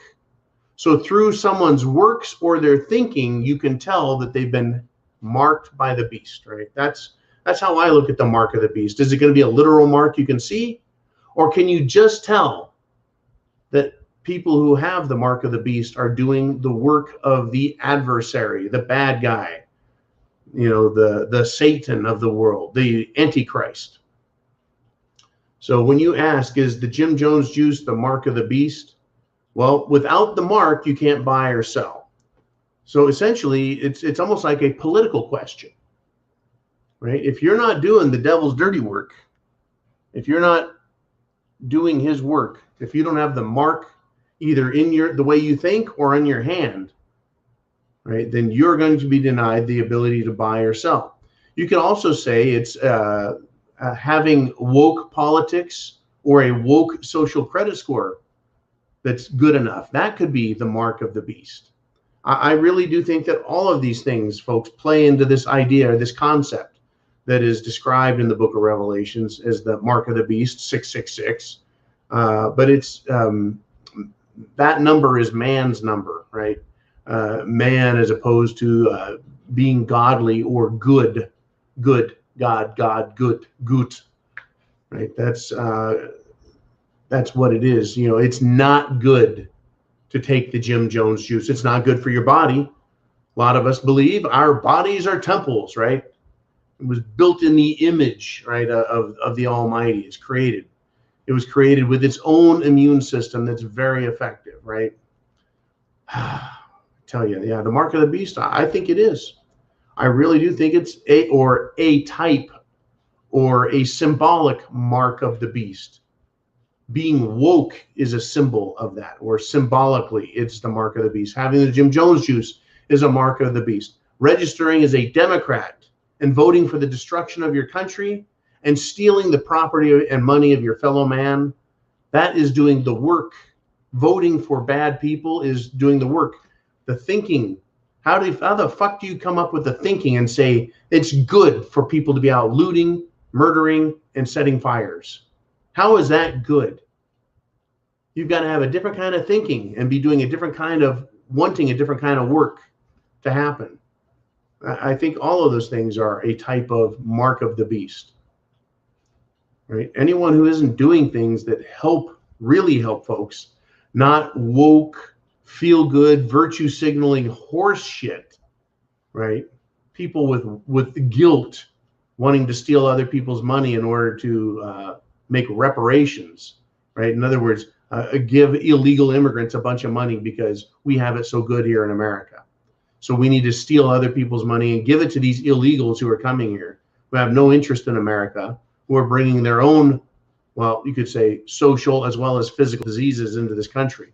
So through someone's works or their thinking, you can tell that they've been marked by the beast, right? That's how I look at the mark of the beast. Is it going to be a literal mark you can see? Or can you just tell that people who have the mark of the beast are doing the work of the adversary, the bad guy, the Satan of the world, the Antichrist? So when you ask, is the Jim Jones juice the mark of the beast? Well, without the mark, you can't buy or sell. So essentially, it's almost like a political question, right? If you're not doing the devil's dirty work, if you're not doing his work, if you don't have the mark either in the way you think or on your hand, right, then you're going to be denied the ability to buy or sell. You can also say it's having woke politics or a woke social credit score that's good enough. That could be the mark of the beast. I really do think that all of these things, folks, play into this idea or this concept that is described in the book of Revelations as the mark of the beast, 666. But it's that number is man's number, right? Man as opposed to being godly or good, God, good, right? That's what it is. It's not good to take the Jim Jones juice. It's not good for your body. A lot of us believe our bodies are temples, right? It was built in the image, right, of the Almighty. It's created. It was created with its own immune system that's very effective, right? I tell you, yeah, the mark of the beast, I think it is. I really do think it's a type or a symbolic mark of the beast. Being woke is a symbol of that, or symbolically, it's the mark of the beast. Having the Jim Jones juice is a mark of the beast. Registering as a Democrat and voting for the destruction of your country and stealing the property and money of your fellow man, that is doing the work. Voting for bad people is doing the work. The thinking, how the fuck do you come up with the thinking and say it's good for people to be out looting, murdering, and setting fires? How is that good? You've got to have a different kind of thinking and be doing a different kind of wanting a different kind of work to happen. I think all of those things are a type of mark of the beast, right? Anyone who isn't doing things that really help folks, not woke, feel good, virtue signaling horse shit, right? People with guilt wanting to steal other people's money in order to make reparations, right? In other words, give illegal immigrants a bunch of money because we have it so good here in America. So we need to steal other people's money and give it to these illegals who are coming here, who have no interest in America, who are bringing their own, well, you could say social as well as physical diseases into this country.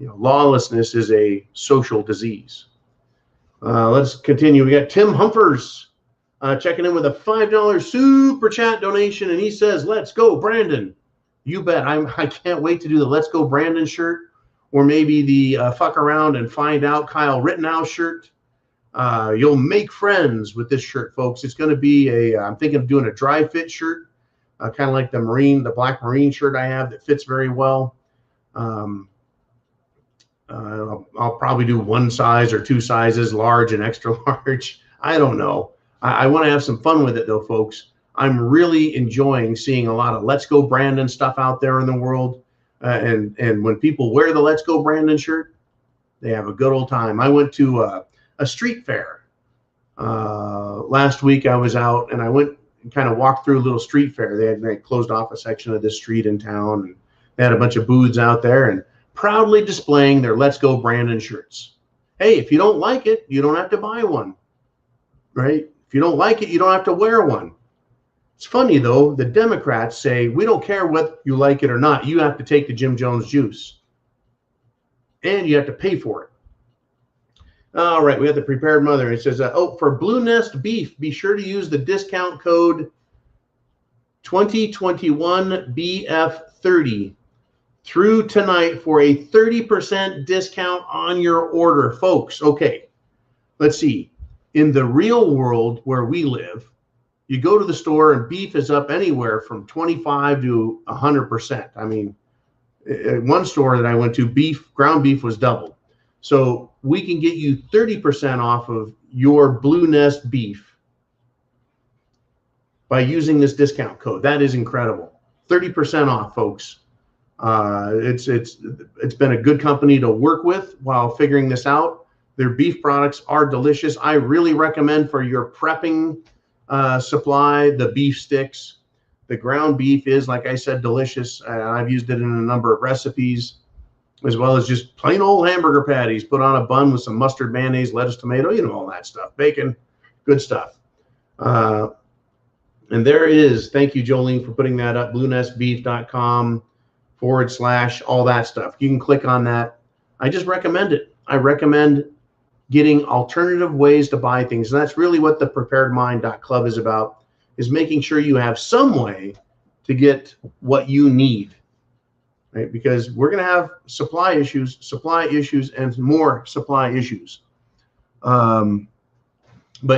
Lawlessness is a social disease. Let's continue. We got Tim Humphers checking in with a $5 super chat donation, and he says, "Let's go, Brandon." You bet. I can't wait to do the "Let's Go, Brandon" shirt, or maybe the "Fuck Around and Find Out Kyle Rittenhouse" shirt. You'll make friends with this shirt, folks. It's going to be I'm thinking of doing a dry fit shirt, kind of like the black Marine shirt I have that fits very well. I'll probably do one size or two sizes, large and extra large. I don't know. I want to have some fun with it, though, folks. I'm really enjoying seeing a lot of "Let's Go Brandon" stuff out there in the world. And when people wear the "Let's Go Brandon" shirt, they have a good old time. I went to a street fair last week. I was out and I went and kind of walked through a little street fair. They closed off a section of this street in town, and they had a bunch of booths out there and proudly displaying their "Let's Go Brandon" shirts. Hey, if you don't like it, you don't have to buy one, right? If you don't like it, you don't have to wear one. It's funny, though, the Democrats say, we don't care whether you like it or not. You have to take the Jim Jones juice. And you have to pay for it. All right, we have the Prepared Mother. It says, for Blue Nest beef, be sure to use the discount code 2021BF30 through tonight for a 30% discount on your order, folks. Okay, let's see. In the real world where we live, You go to the store and beef is up anywhere from 25 to 100%. I mean, at one store that I went to, ground beef was doubled. So we can get you 30% off of your Blue Nest beef by using this discount code. That is incredible. 30% off, folks. It's been a good company to work with while figuring this out. Their beef products are delicious. I really recommend for your prepping supply the beef sticks. The ground beef is, like I said, delicious. I've used it in a number of recipes, as well as just plain old hamburger patties put on a bun with some mustard, mayonnaise, lettuce, tomato, you know, all that stuff. Bacon, good stuff. And there is, thank you, Jolene, for putting that up, bluenestbeef.com / all that stuff. You can click on that. I just recommend it. I recommend getting alternative ways to buy things. And that's really what the preparedmind.club is about, is making sure you have some way to get what you need, right? Because we're going to have supply issues, and more supply issues. But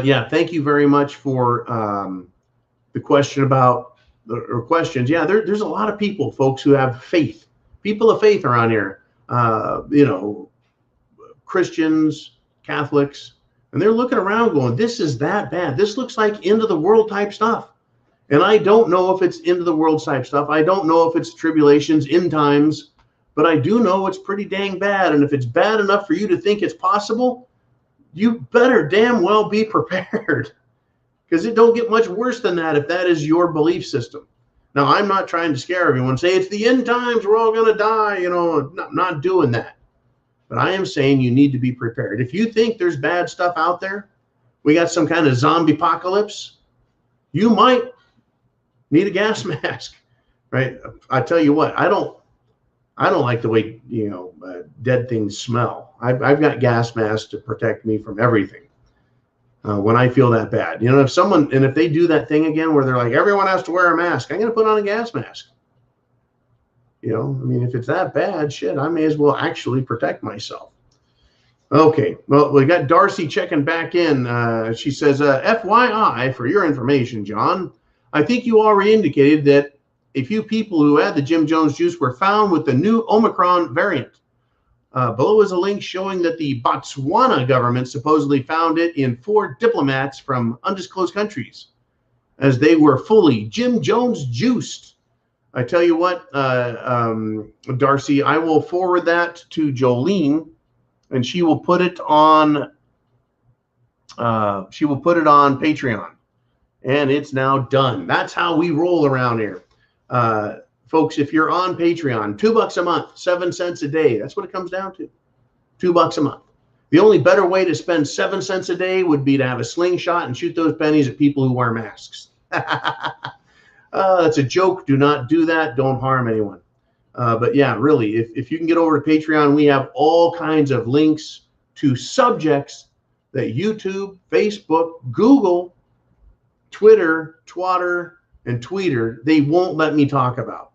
yeah, thank you very much for the question about, or questions. Yeah, there's a lot of people, folks, who have faith. People of faith around here, you know, Christians, Catholics, and they're looking around going, this is that bad. This looks like end of the world type stuff. And I don't know if it's end of the world type stuff. I don't know if it's tribulations, end times, but I do know it's pretty dang bad. And if it's bad enough for you to think it's possible, you better damn well be prepared, because it don't get much worse than that if that is your belief system. Now, I'm not trying to scare everyone, say it's the end times, we're all going to die, you know, not doing that. But I am saying you need to be prepared. If you think there's bad stuff out there, we got some kind of zombie apocalypse, you might need a gas mask, right? I tell you what, I don't like the way, you know, dead things smell. I've got gas masks to protect me from everything. When I feel that bad, you know, if they do that thing again where they're like, everyone has to wear a mask, I'm going to put on a gas mask. You know, I mean, if it's that bad, shit, I may as well actually protect myself. Okay, well, we got Darcy checking back in. She says, FYI, for your information, John, I think you already indicated that a few people who had the Jim Jones juice were found with the new Omicron variant. Below is a link showing that the Botswana government supposedly found it in 4 diplomats from undisclosed countries, as they were fully Jim Jones juiced. I tell you what, Darcy, I will forward that to Jolene, and she will put it on. Patreon, and it's now done. That's how we roll around here. Folks, if you're on Patreon, $2 a month, 7 cents a day. That's what it comes down to. $2 a month. The only better way to spend 7 cents a day would be to have a slingshot and shoot those pennies at people who wear masks. That's a joke. Do not do that. Don't harm anyone. But yeah, really, if you can get over to Patreon, we have all kinds of links to subjects that YouTube, Facebook, Google, Twitter, Twatter, and Tweeter, they won't let me talk about.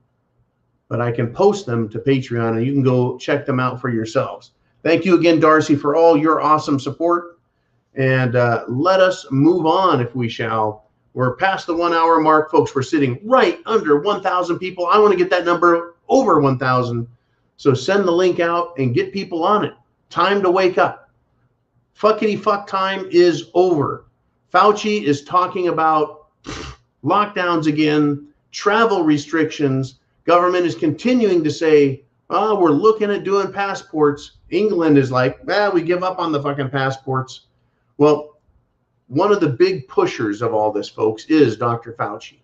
But I can post them to Patreon, and you can go check them out for yourselves. Thank you again, Darcy, for all your awesome support. And let us move on, if we shall. We're past the 1 hour mark, folks. We're sitting right under 1,000 people. I want to get that number over 1,000. So send the link out and get people on it. Time to wake up. Fuckity fuck time is over. Fauci is talking about lockdowns again, travel restrictions. Government is continuing to say, oh, we're looking at doing passports. England is like, we give up on the fucking passports. Well, one of the big pushers of all this, folks, is Dr. Fauci.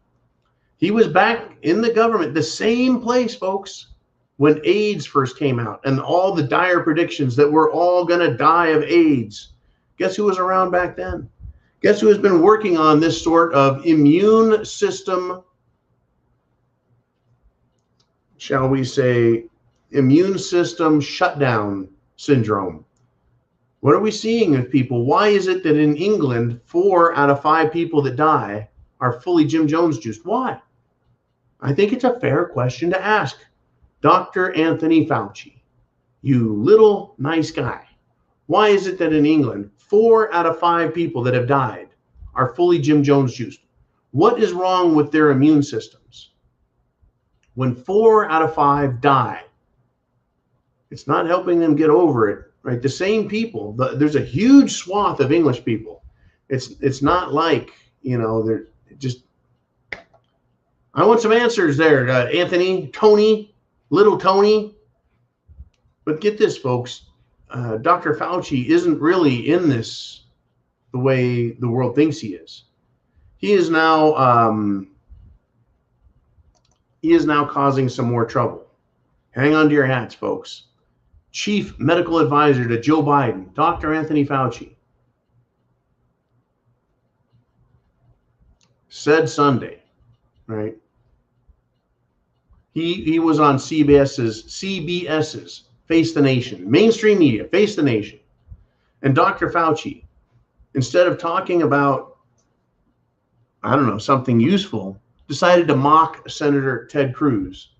He was back in the government, the same place, folks, when AIDS first came out and all the dire predictions that we're all going to die of AIDS. Guess who was around back then? Guess who has been working on this sort of immune system, shall we say, immune system shutdown syndrome? What are we seeing with people? Why is it that in England, 4 out of 5 people that die are fully Jim Jones juiced? Why? I think it's a fair question to ask. Dr. Anthony Fauci, you little nice guy. Why is it that in England, 4 out of 5 people that have died are fully Jim Jones juiced? What is wrong with their immune systems? When 4 out of 5 die, it's not helping them get over it, right? The same people, there's a huge swath of English people. It's not like, you know, they're just, I want some answers there, Anthony, Tony, little Tony. But get this, folks, Dr. Fauci isn't really in this the way the world thinks he is. He is now causing some more trouble. Hang on to your hats, folks. Chief Medical Advisor to Joe Biden, Dr. Anthony Fauci, said Sunday, right? He was on CBS's Face the Nation, mainstream media, Face the Nation. And Dr. Fauci, instead of talking about, I don't know, something useful, decided to mock Senator Ted Cruz.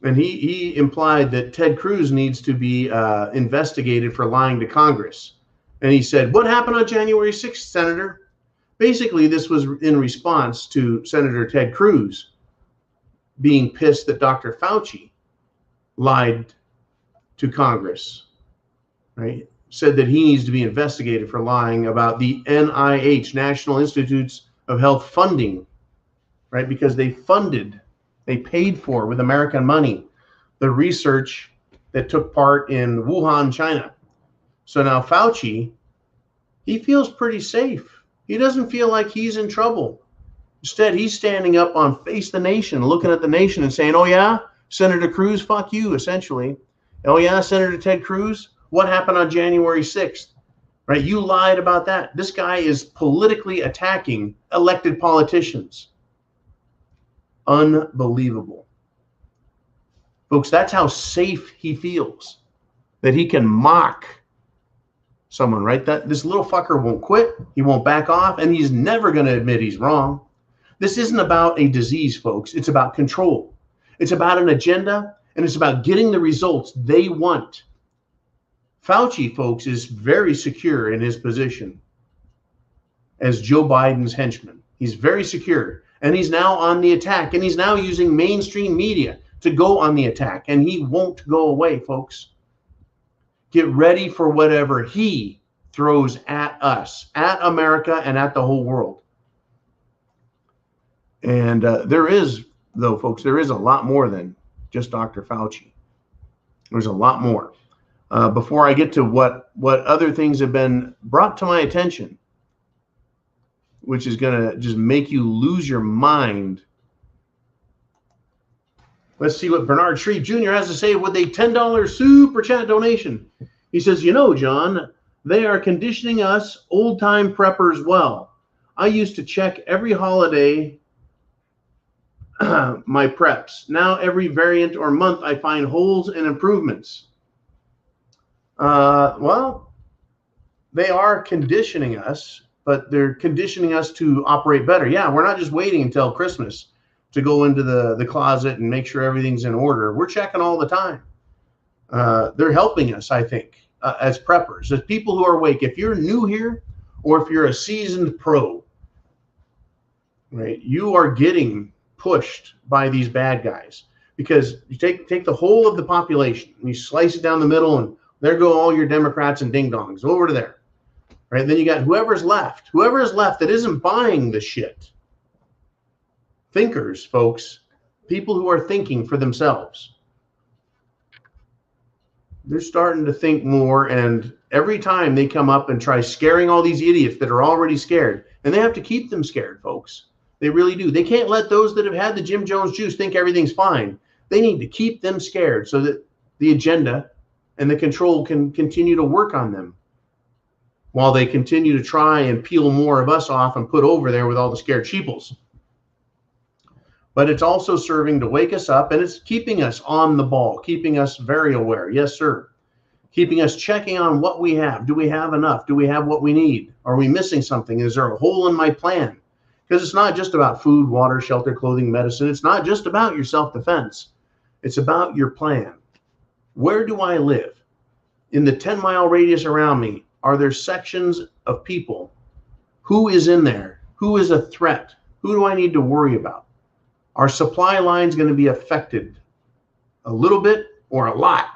And he implied that Ted Cruz needs to be investigated for lying to Congress. And he said, what happened on January 6th, Senator? Basically, this was in response to Senator Ted Cruz being pissed that Dr. Fauci lied to Congress, right? Said that he needs to be investigated for lying about the NIH, National Institutes of Health funding, right? Because they paid for with American money the research that took part in Wuhan, China. So now Fauci, he feels pretty safe. He doesn't feel like he's in trouble. Instead, he's standing up on Face the Nation, looking at the nation and saying, oh yeah, Senator Cruz, fuck you, essentially. Oh yeah, Senator Ted Cruz, what happened on January 6th? Right? You lied about that. This guy is politically attacking elected politicians. Unbelievable. Folks, that's how safe he feels, that he can mock someone, right? That this little fucker won't quit, he won't back off, and he's never going to admit he's wrong. This isn't about a disease, folks. It's about control. It's about an agenda, and it's about getting the results they want. Fauci, folks, is very secure in his position as Joe Biden's henchman. He's very secure, and he's now on the attack, and he's now using mainstream media to go on the attack, and he won't go away, folks. Get ready for whatever he throws at us, at America, and at the whole world. And there is, though, folks, there is a lot more than just Dr. Fauci. There's a lot more. Before I get to what other things have been brought to my attention, which is going to just make you lose your mind. Let's see what Bernard Shreve Jr. has to say with a $10 super chat donation. He says, you know, John, they are conditioning us old-time preppers well. I used to check every holiday my preps. Now every variant or month I find holes and improvements. Well, they are conditioning us, but they're conditioning us to operate better. Yeah, we're not just waiting until Christmas to go into the closet and make sure everything's in order. We're checking all the time. They're helping us, I think, as preppers, as people who are awake. If you're new here or if you're a seasoned pro, right, you are getting pushed by these bad guys, because you take the whole of the population and you slice it down the middle, and there go all your Democrats and ding-dongs over to there, right? And then you got whoever is left that isn't buying the shit. Thinkers, folks, people who are thinking for themselves. They're starting to think more, and every time they come up and try scaring all these idiots that are already scared, and they have to keep them scared, folks. They really do. They can't let those that have had the Jim Jones juice think everything's fine. They need to keep them scared so that the agenda and the control can continue to work on them, while they continue to try and peel more of us off and put over there with all the scared sheeples. But it's also serving to wake us up, and it's keeping us on the ball, keeping us very aware. Yes, sir. Keeping us checking on what we have. Do we have enough? Do we have what we need? Are we missing something? Is there a hole in my plan? Because it's not just about food, water, shelter, clothing, medicine. It's not just about your self-defense. It's about your plan. Where do I live? In the 10-mile radius around me, are there sections of people? Who is in there Who is a threat? Who do I need to worry about? Our supply line is going to be affected a little bit or a lot,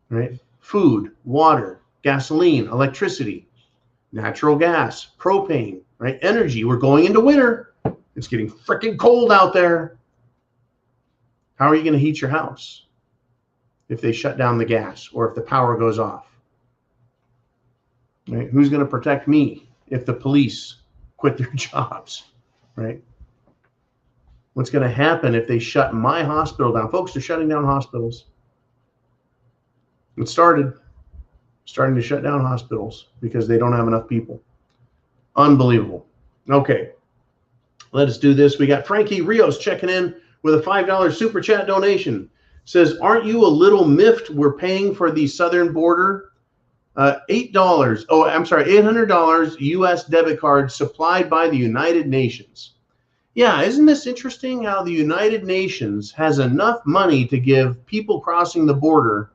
right? Food, water, gasoline, electricity, natural gas, propane, right? Energy. We're going into winter. It's getting freaking cold out there. How are you going to heat your house if they shut down the gas or if the power goes off? Right? Who's going to protect me if the police quit their jobs, right? What's going to happen if they shut my hospital down? Folks, they're shutting down hospitals. It starting to shut down hospitals because they don't have enough people. Unbelievable. Okay, let us do this. We got Frankie Rios checking in with a $5 super chat donation. Says, aren't you a little miffed we're paying for the southern border? $8. Oh, I'm sorry, $800 U.S. debit card supplied by the United Nations. Yeah, isn't this interesting how the United Nations has enough money to give people crossing the border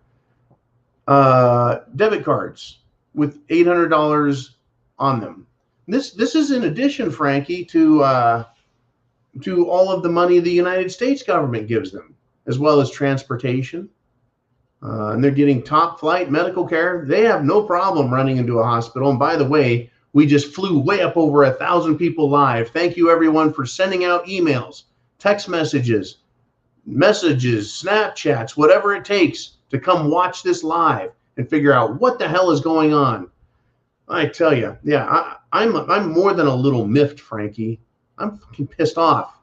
debit cards with $800 on them. This is in addition, Frankie, to all of the money the United States government gives them, as well as transportation. And they're getting top flight medical care. They have no problem running into a hospital. And by the way, we just flew way up over 1,000 people live. Thank you, everyone, for sending out emails, text messages, Snapchats, whatever it takes to come watch this live and figure out what the hell is going on. I tell you, yeah, I'm more than a little miffed, Frankie. I'm fucking pissed off.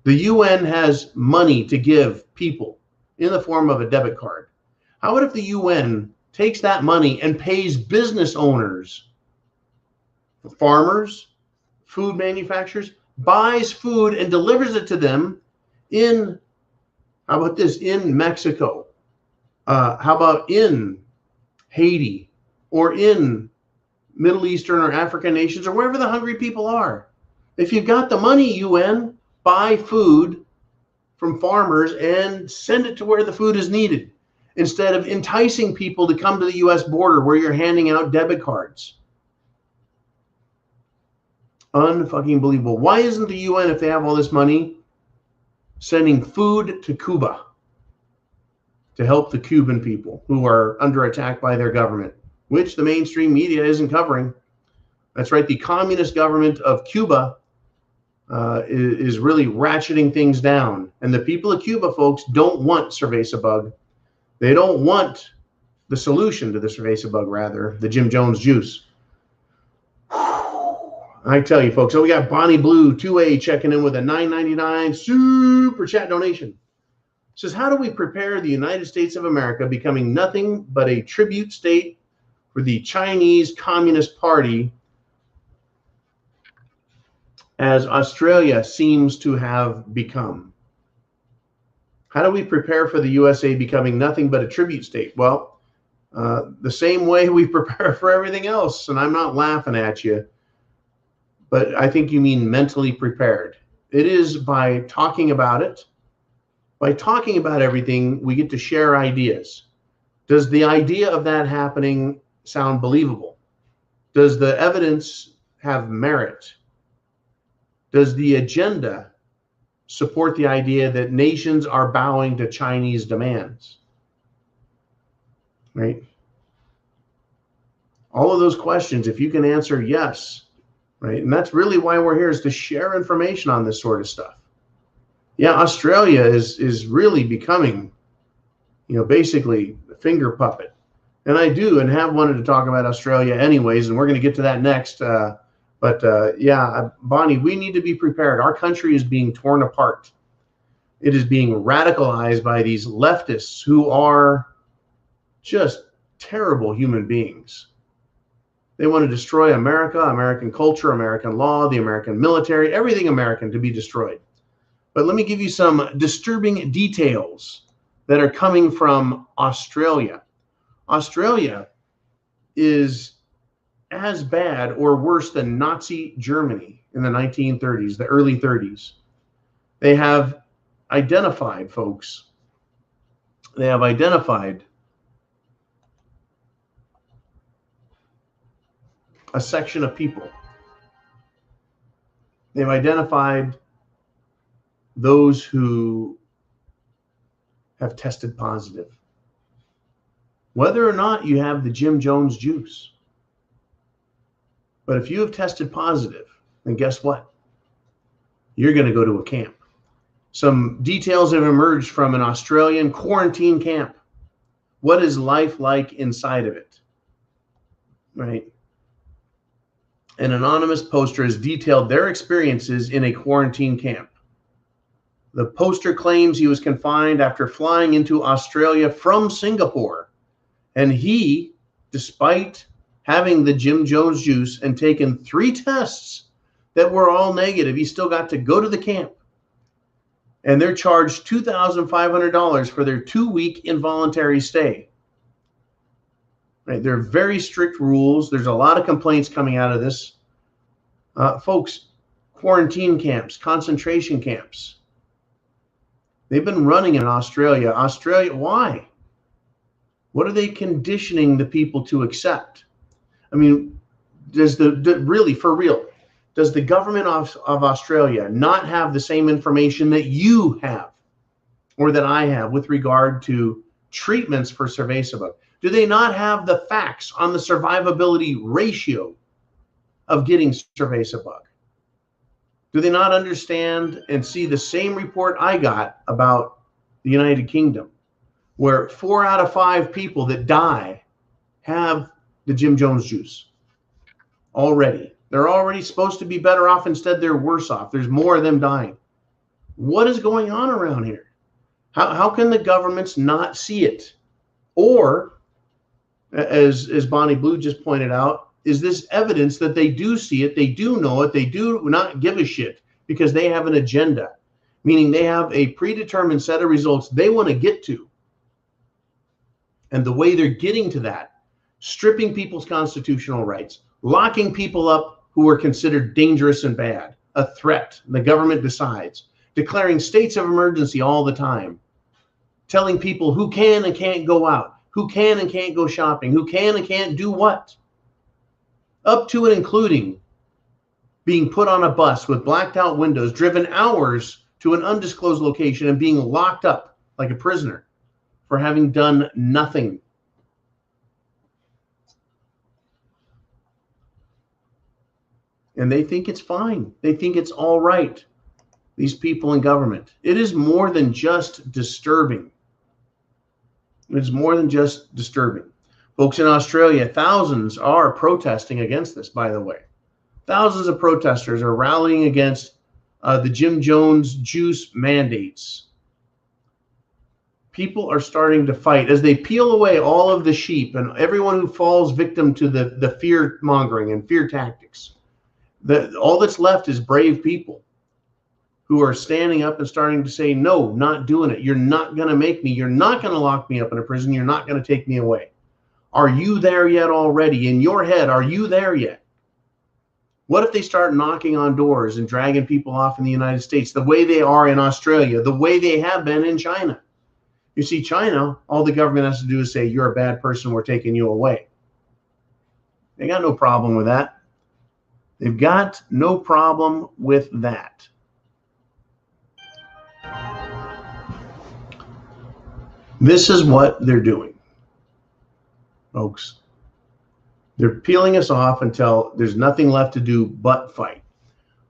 The UN has money to give people in the form of a debit card. How about if the UN takes that money and pays business owners, farmers, food manufacturers, buys food and delivers it to them in, how about this, in Mexico? How about in Haiti or in Middle Eastern or African nations or wherever the hungry people are? If you've got the money, UN, buy food from farmers and send it to where the food is needed, instead of enticing people to come to the U.S. border where you're handing out debit cards. Unfucking believable. Why isn't the UN, if they have all this money, sending food to Cuba to help the Cuban people who are under attack by their government, which the mainstream media isn't covering? That's right. The communist government of Cuba is really ratcheting things down. And the people of Cuba, folks, don't want cerveza bug. They don't want the solution to the cerveza bug, rather, the Jim Jones juice. I tell you, folks. So we got Bonnie Blue 2A checking in with a $9.99 super chat donation. Says, how do we prepare the United States of America becoming nothing but a tribute state for the Chinese Communist Party, as Australia seems to have become? How do we prepare for the USA becoming nothing but a tribute state? Well, the same way we prepare for everything else. And I'm not laughing at you, but I think you mean mentally prepared. It is by talking about it. By talking about everything, we get to share ideas. Does the idea of that happening sound believable? Does the evidence have merit? Does the agenda support the idea that nations are bowing to Chinese demands? Right? All of those questions, if you can answer yes, right? And that's really why we're here, is to share information on this sort of stuff. Yeah, Australia is really becoming, basically a finger puppet. And I do and have wanted to talk about Australia anyways, and we're going to get to that next. Yeah, Bonnie, we need to be prepared. Our country is being torn apart. It is being radicalized by these leftists who are just terrible human beings. They want to destroy America, American culture, American law, the American military, everything American to be destroyed. But let me give you some disturbing details that are coming from Australia. Australia is as bad or worse than Nazi Germany in the 1930s, the early 30s. They have identified, folks, they have identified a section of people They've identified those who have tested positive, whether or not you have the Jim Jones juice. But if you have tested positive, then guess what? You're going to go to a camp. Some details have emerged from an Australian quarantine camp. What is life like inside of it? Right? An anonymous poster has detailed their experiences in a quarantine camp. The poster claims he was confined after flying into Australia from Singapore. And he, despite having the Jim Jones juice and taken 3 tests that were all negative, he still got to go to the camp. And they're charged $2,500 for their 2-week involuntary stay. Right? There are very strict rules. There's a lot of complaints coming out of this. Folks, quarantine camps, concentration camps. They've been running in Australia. Australia, why? What are they conditioning the people to accept? I mean, really, for real, does the government of Australia not have the same information that you have or that I have with regard to treatments for cerveza bug? Do they not have the facts on the survivability ratio of getting cerveza bug? Do they not understand and see the same report I got about the United Kingdom, where 4 out of 5 people that die have the Jim Jones juice already? They're already supposed to be better off. Instead, they're worse off. There's more of them dying. What is going on around here? How can the governments not see it? Or, as Bonnie Blue just pointed out, is this evidence that they do see it, they do know it, they do not give a shit because they have an agenda, meaning they have a predetermined set of results they want to get to. And the way they're getting to that, stripping people's constitutional rights, locking people up who are considered dangerous and bad, a threat, the government decides, declaring states of emergency all the time, telling people who can and can't go out, who can and can't go shopping, who can and can't do what, up to and including being put on a bus with blacked out windows, driven hours to an undisclosed location and being locked up like a prisoner for having done nothing. And they think it's fine. They think it's all right. These people in government. It is more than just disturbing. It's more than just disturbing. Folks in Australia, thousands are protesting against this, by the way. Thousands of protesters are rallying against the Jim Jones juice mandates. People are starting to fight as they peel away all of the sheep and everyone who falls victim to the fear mongering and fear tactics. All that's left is brave people who are standing up and starting to say, no, not doing it. You're not going to make me. You're not going to lock me up in a prison. You're not going to take me away. Are you there yet already? In your head, are you there yet? What if they start knocking on doors and dragging people off in the United States the way they are in Australia, the way they have been in China? You see, China, all the government has to do is say, you're a bad person, we're taking you away. They got no problem with that. They've got no problem with that. This is what they're doing, folks. They're peeling us off until there's nothing left to do but fight.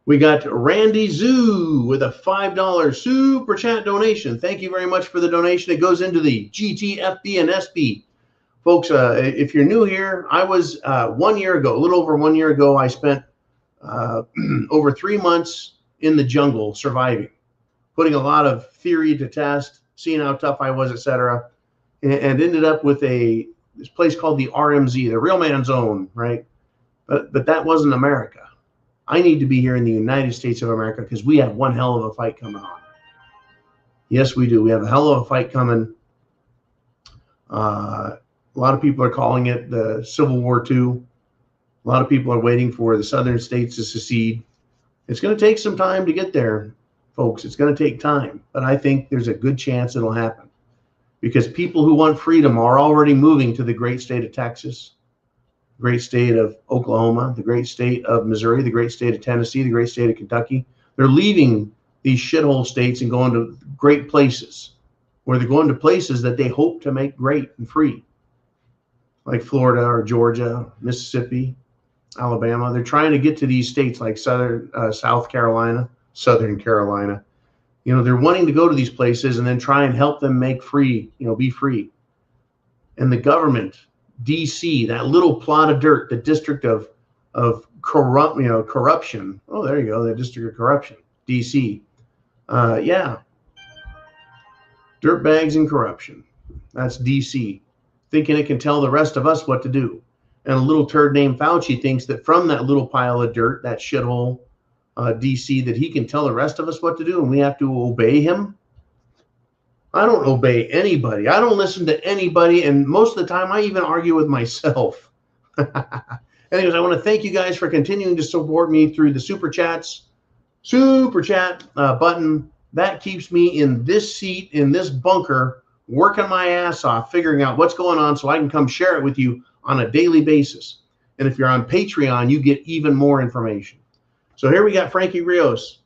We got Randy Zoo with a $5 super chat donation. Thank you very much for the donation. It goes into the GTFB and SB. Folks, if you're new here, I was 1 year ago, a little over 1 year ago, I spent over 3 months in the jungle surviving, putting a lot of theory to test, seeing how tough I was, etc., and ended up with this place called the RMZ, the Real Man Zone, right? But that wasn't America. I need to be here in the United States of America because we have one hell of a fight coming on. Yes, we do. We have a hell of a fight coming. A lot of people are calling it the Civil War II. A lot of people are waiting for the southern states to secede. It's going to take some time to get there, folks. It's going to take time. But I think there's a good chance it'll happen because people who want freedom are already moving to the great state of Texas. great state of Oklahoma, the great state of Missouri, the great state of Tennessee, the great state of Kentucky. They're leaving these shithole states and going to great places, where they're going to places that they hope to make great and free, like Florida or Georgia, Mississippi, Alabama. They're trying to get to these states like South Carolina, Southern Carolina. You know, they're wanting to go to these places and then try and help them make free, you know, be free. And the government, DC, that little plot of dirt, the district of corruption. Oh, there you go, the district of corruption, DC. Yeah, dirt bags and corruption. That's DC, thinking it can tell the rest of us what to do. And a little turd named Fauci thinks that from that little pile of dirt, that shithole DC, that he can tell the rest of us what to do and we have to obey him. I don't obey anybody. I don't listen to anybody. And most of the time, I even argue with myself. Anyways, I want to thank you guys for continuing to support me through the super chats. Super chat button. That keeps me in this seat, in this bunker, working my ass off, figuring out what's going on so I can come share it with you on a daily basis. And if you're on Patreon, you get even more information. So here we got Frankie Rios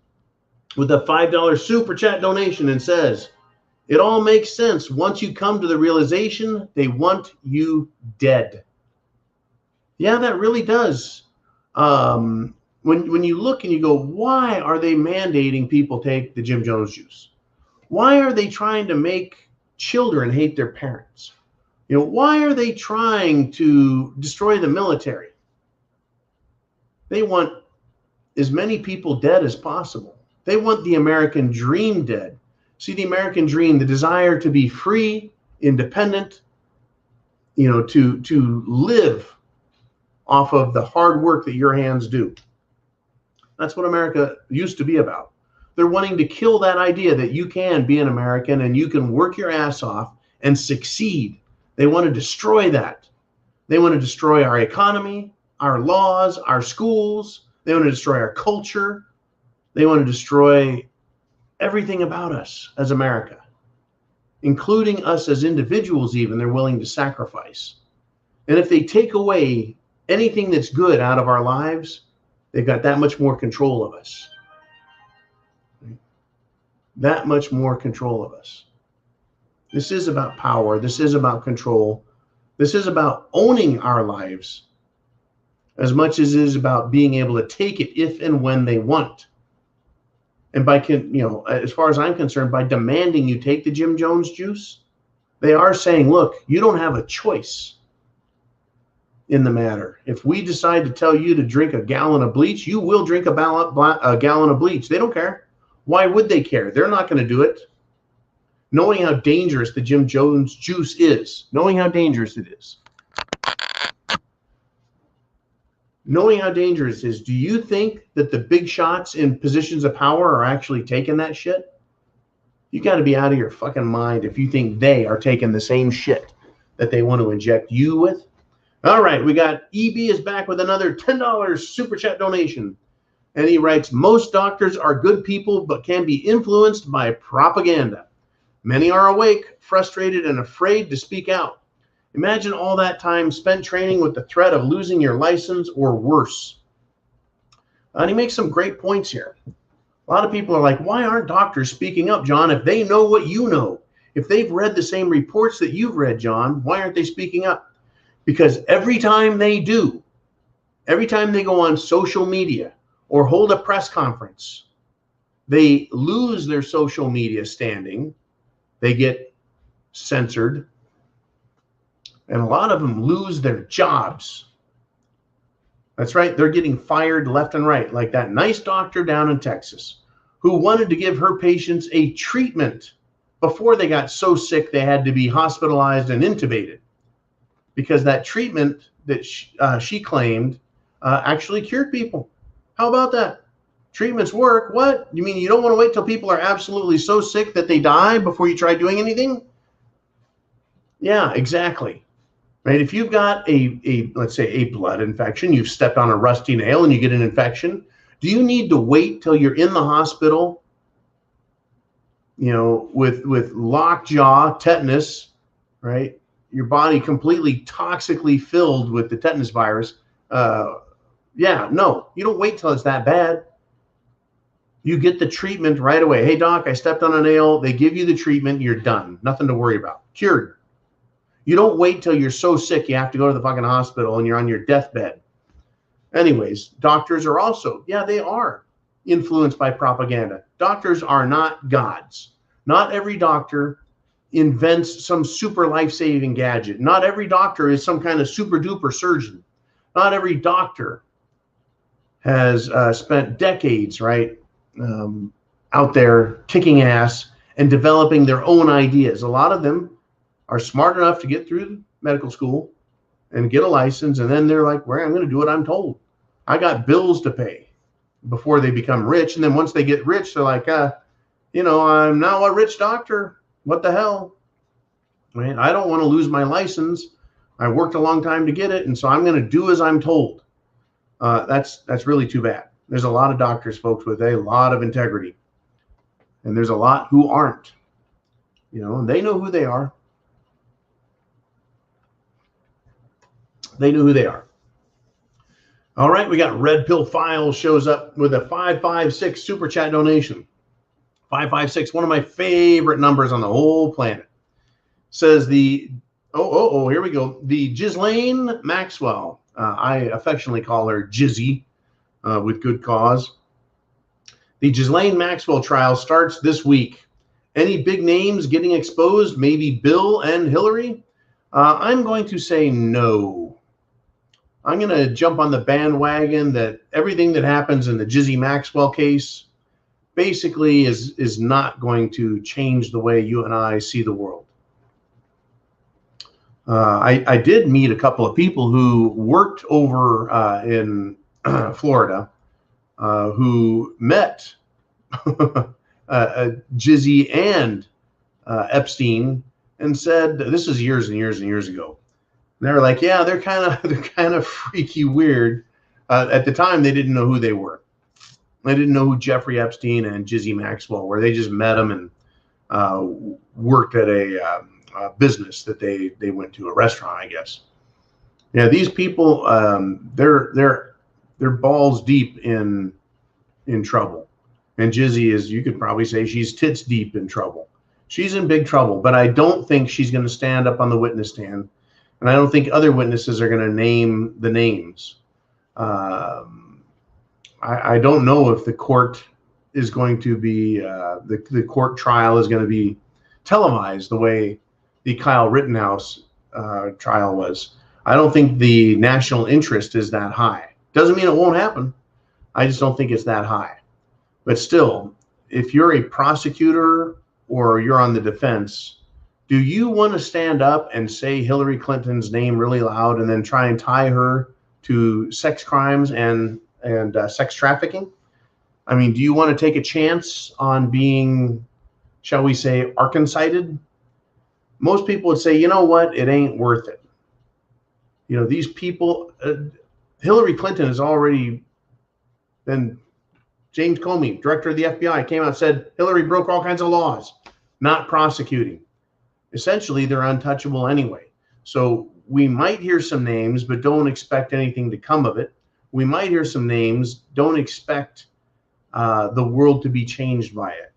with a $5 super chat donation and says, it all makes sense once you come to the realization they want you dead. Yeah, that really does. When you look and you go, why are they mandating people take the Jim Jones juice? Why are they trying to make children hate their parents? You know, why are they trying to destroy the military? They want as many people dead as possible. They want the American dream dead. See, the American dream, the desire to be free, independent, you know, to live off of the hard work that your hands do. That's what America used to be about. They're wanting to kill that idea that you can be an American and you can work your ass off and succeed. They want to destroy that. They want to destroy our economy, our laws, our schools. They want to destroy our culture. They want to destroy everything about us as America, including us as individuals even. They're willing to sacrifice. And if they take away anything that's good out of our lives, they've got that much more control of us. That much more control of us. This is about power. This is about control. This is about owning our lives as much as it is about being able to take it if and when they want. And by, as far as I'm concerned, by demanding you take the Jim Jones juice, they are saying, look, you don't have a choice in the matter. If we decide to tell you to drink a gallon of bleach, you will drink a gallon of bleach. They don't care. Why would they care? They're not going to do it. Knowing how dangerous the Jim Jones juice is, knowing how dangerous it is. Knowing how dangerous it is, do you think that the big shots in positions of power are actually taking that shit? You got to be out of your fucking mind if you think they are taking the same shit that they want to inject you with. All right, we got EB is back with another $10 super chat donation. And he writes, most doctors are good people but can be influenced by propaganda. Many are awake, frustrated, and afraid to speak out. Imagine all that time spent training with the threat of losing your license or worse. And he makes some great points here. A lot of people are like, why aren't doctors speaking up, John? If they know what you know, if they've read the same reports that you've read, John, why aren't they speaking up? Because every time they do, every time they go on social media or hold a press conference, they lose their social media standing. They get censored. And a lot of them lose their jobs. That's right. They're getting fired left and right, like that nice doctor down in Texas who wanted to give her patients a treatment before they got so sick they had to be hospitalized and intubated, because that treatment that she claimed actually cured people. How about that? Treatments work. What? You mean you don't want to wait till people are absolutely so sick that they die before you try doing anything? Yeah, exactly. Right? If you've got let's say a blood infection, you've stepped on a rusty nail and you get an infection, do you need to wait till you're in the hospital, with lockjaw, tetanus, right? your body completely toxically filled with the tetanus virus, yeah, no, you don't wait till it's that bad. You get the treatment right away. Hey, doc, I stepped on a nail. They give you the treatment. You're done. Nothing to worry about. Cured. You don't wait till you're so sick you have to go to the fucking hospital and you're on your deathbed. Anyways, doctors are also, yeah, they are influenced by propaganda. Doctors are not gods. Not every doctor invents some super life-saving gadget. Not every doctor is some kind of super duper surgeon. Not every doctor has spent decades, right, out there kicking ass and developing their own ideas. A lot of them are smart enough to get through medical school and get a license, and then they're like, well, I'm going to do what I'm told. I got bills to pay before they become rich. And then once they get rich, they're like, you know, I'm now a rich doctor. What the hell? Right? I don't want to lose my license. I worked a long time to get it, and so I'm going to do as I'm told. That's really too bad. There's a lot of doctors, folks, with a lot of integrity. And there's a lot who aren't. You know, and they know who they are. They know who they are. All right, we got Red Pill Files shows up with a 556 super chat donation. 556, one of my favorite numbers on the whole planet. Says the, here we go. The Ghislaine Maxwell. I affectionately call her Jizzy, with good cause. The Ghislaine Maxwell trial starts this week. Any big names getting exposed? Maybe Bill and Hillary? I'm going to say no. I'm going to jump on the bandwagon that everything that happens in the Jizzy Maxwell case basically is not going to change the way you and I see the world. I did meet a couple of people who worked over in Florida who met Jizzy and Epstein and said, this is years and years and years ago. And they were like, yeah, they're kind of freaky weird. At the time, they didn't know who they were. They didn't know who Jeffrey Epstein and Jizzy Maxwell were. They just met them and worked at a business that they went to, a restaurant, I guess. Yeah, these people, they're balls deep in trouble. And Jizzy is, you could probably say she's tits deep in trouble. She's in big trouble, but I don't think she's going to stand up on the witness stand. And I don't think other witnesses are going to name the names. I don't know if the court is going to be, the court trial is going to be televised the way the Kyle Rittenhouse trial was. I don't think the national interest is that high. Doesn't mean it won't happen. I just don't think it's that high. But still, if you're a prosecutor or you're on the defense, do you want to stand up and say Hillary Clinton's name really loud and then try and tie her to sex crimes and sex trafficking? I mean, do you want to take a chance on being, shall we say, Arkansas-ed? Most people would say, you know what, it ain't worth it. You know, these people, Hillary Clinton has already been, James Comey, director of the FBI, came out and said Hillary broke all kinds of laws, not prosecuting. Essentially, they're untouchable anyway. So we might hear some names, but don't expect anything to come of it. We might hear some names, don't expect the world to be changed by it.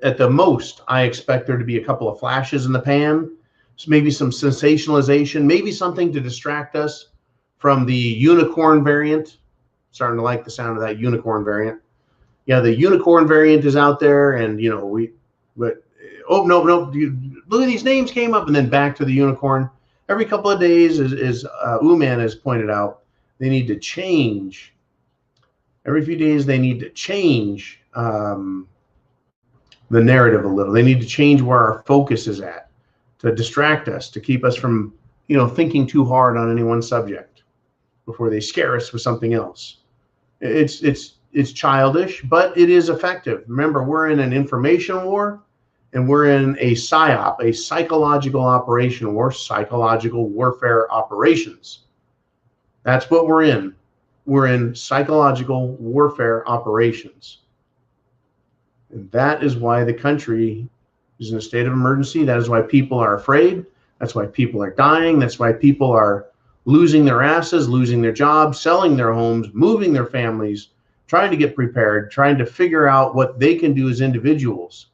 At the most, I expect there to be a couple of flashes in the pan, so maybe some sensationalization, maybe something to distract us from the unicorn variant. Starting to like the sound of that unicorn variant. Yeah, the unicorn variant is out there, and you know oh no, look at these names came up, and then back to the unicorn. Every couple of days, as Uman has pointed out, they need to change. Every few days, they need to change the narrative a little. They need to change where our focus is at to distract us, to keep us from, you know, thinking too hard on any one subject before they scare us with something else. It's childish, but it is effective. Remember, we're in an information war, and we're in a PSYOP, a psychological operation war, psychological warfare operations. That's what we're in. We're in psychological warfare operations. And that is why the country is in a state of emergency. That is why people are afraid. That's why people are dying. That's why people are losing their asses, losing their jobs, selling their homes, moving their families, trying to get prepared, trying to figure out what they can do as individuals,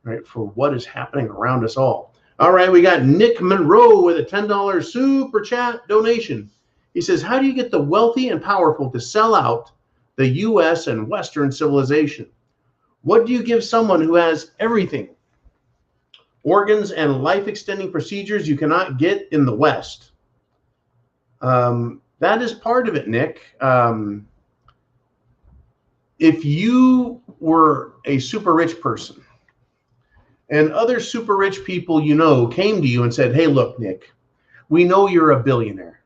right, for what is happening around us all. All right, we got Nick Monroe with a $10 super chat donation. He says, how do you get the wealthy and powerful to sell out the U.S. and Western civilization? What do you give someone who has everything? Organs and life-extending procedures you cannot get in the West. That is part of it, Nick. If you were a super rich person and other super rich people you know came to you and said, hey, look, Nick, we know you're a billionaire.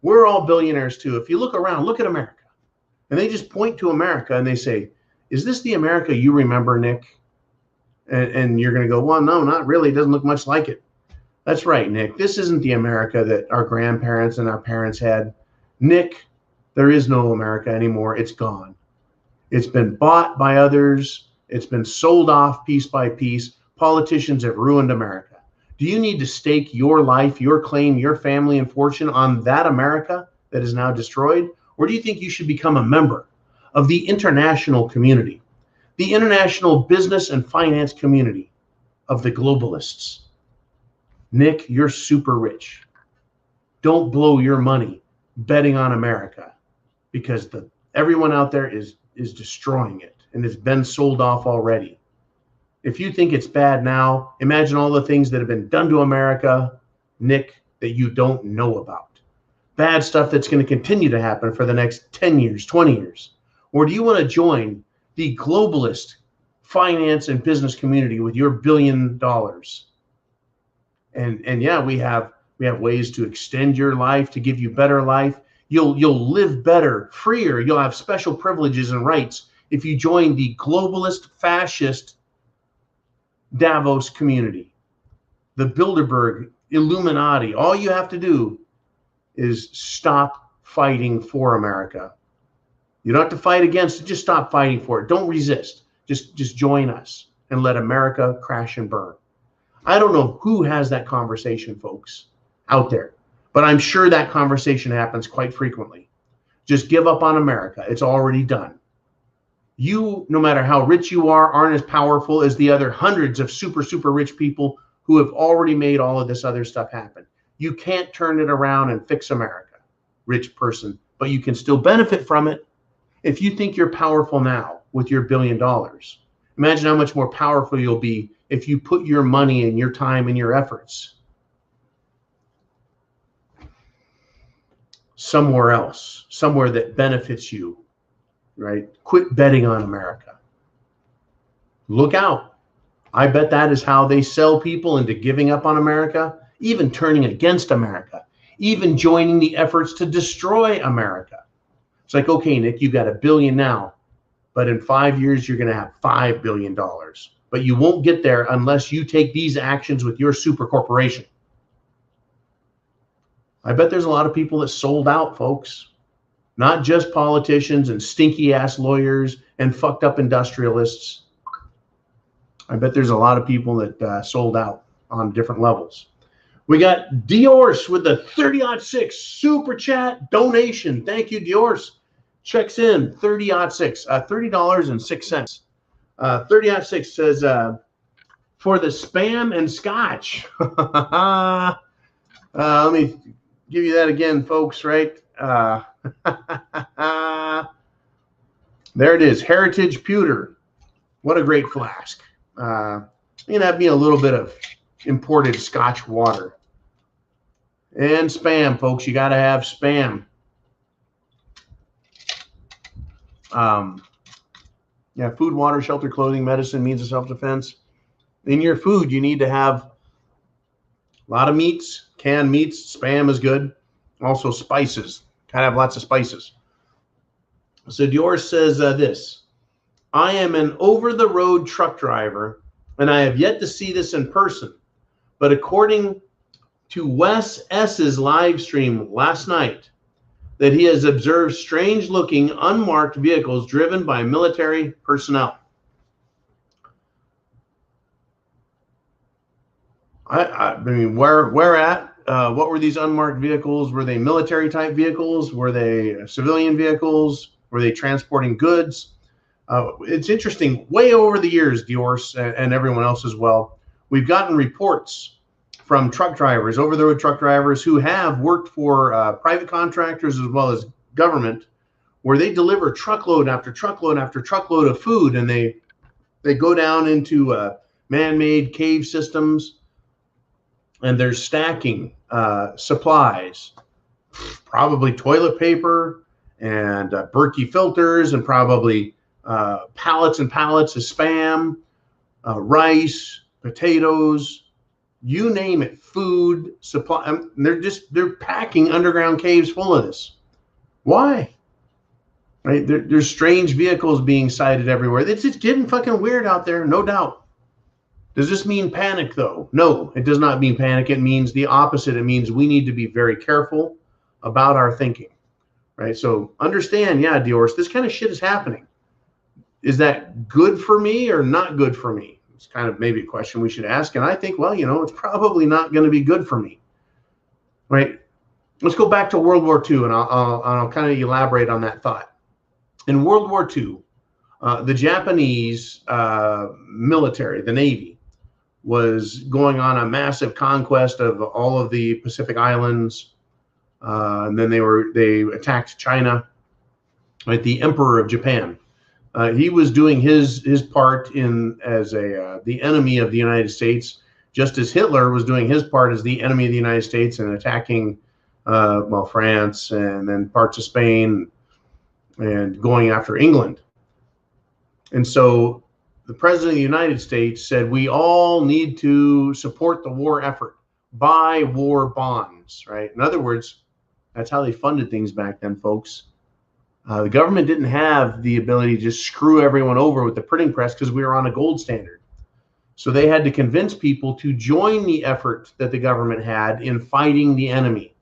We're all billionaires too. If you look around, look at America. And they just point to America and they say, is this the America you remember, Nick? And you're going to go, well, no, not really. It doesn't look much like it. That's right, Nick. This isn't the America that our grandparents and our parents had. Nick, there is no America anymore. It's gone. It's been bought by others. It's been sold off piece by piece. Politicians have ruined America. Do you need to stake your life, your claim, your family and fortune on that America that is now destroyed? Or do you think you should become a member of the international community, the international business and finance community of the globalists? Nick, you're super rich. Don't blow your money betting on America, because everyone out there is destroying it, and it's been sold off already. If you think it's bad now, imagine all the things that have been done to America, Nick, that you don't know about. Bad stuff that's going to continue to happen for the next 10 years, 20 years. Or do you want to join the globalist finance and business community with your $1 billion? And yeah, we have ways to extend your life, to give you better life. You'll live better, freer. You'll have special privileges and rights if you join the globalist, fascist Davos community, the Bilderberg Illuminati. All you have to do is stop fighting for America. You don't have to fight against it. Just stop fighting for it. Don't resist. Just join us and let America crash and burn. I don't know who has that conversation, folks, out there, but I'm sure that conversation happens quite frequently. Just give up on America. It's already done. You, no matter how rich you are, aren't as powerful as the other hundreds of super, super rich people who have already made all of this other stuff happen. You can't turn it around and fix America, rich person, but you can still benefit from it. If you think you're powerful now with your $1 billion, imagine how much more powerful you'll be if you put your money and your time and your efforts somewhere else, somewhere that benefits you, right? Quit betting on America. Look out. I bet that is how they sell people into giving up on America, even turning against America, even joining the efforts to destroy America. It's like, okay, Nick, you got $1 billion now, but in 5 years, you're going to have $5 billion. But you won't get there unless you take these actions with your super corporation. I bet there's a lot of people that sold out, folks. Not just politicians and stinky ass lawyers and fucked up industrialists. I bet there's a lot of people that sold out on different levels. We got Diorce with the 30-06 super chat donation. Thank you, Diorce. Checks in $30.06. 30.6 says, for the spam and scotch. Let me give you that again, folks, right? There it is, Heritage Pewter. What a great flask. You can have me a little bit of imported scotch water. And spam, folks, you got to have spam. Yeah, food, water, shelter, clothing, medicine, means of self-defense. In your food, you need to have a lot of meats, canned meats. Spam is good. Also spices. Kind of have lots of spices. So Dior says this. I am an over-the-road truck driver, and I have yet to see this in person. But according to Wes S.'s live stream last night, that he has observed strange-looking, unmarked vehicles driven by military personnel. I mean, where at? What were these unmarked vehicles? Were they military type vehicles? Were they civilian vehicles? Were they transporting goods? It's interesting. Way over the years, Diorce and everyone else as well, we've gotten reports from truck drivers, over-the-road truck drivers who have worked for private contractors as well as government, where they deliver truckload after truckload after truckload of food, and they go down into man-made cave systems, and they're stacking supplies, probably toilet paper and Berkey filters, and probably pallets and pallets of Spam, rice, potatoes, you name it, food, supply. They're packing underground caves full of this. Why? Right? There's strange vehicles being sighted everywhere. It's getting fucking weird out there, no doubt. Does this mean panic, though? No, it does not mean panic. It means the opposite. It means we need to be very careful about our thinking, right? So understand, yeah, Diorce, this kind of shit is happening. Is that good for me or not good for me? It's kind of maybe a question we should ask. And I think, well, it's probably not going to be good for me, right? Let's go back to World War II, and I'll kind of elaborate on that thought. In World War II, the Japanese military, the Navy, was going on a massive conquest of all of the Pacific Islands, and then they attacked China. Right, the Emperor of Japan, he was doing his part as the enemy of the United States, just as Hitler was doing his part as the enemy of the United States and attacking France and then parts of Spain and going after England. And so the President of the United States said, we all need to support the war effort, buy war bonds, right? In other words, that's how they funded things back then, folks. The government didn't have the ability to just screw everyone over with the printing press because we were on a gold standard. So they had to convince people to join the effort that the government had in fighting the enemy.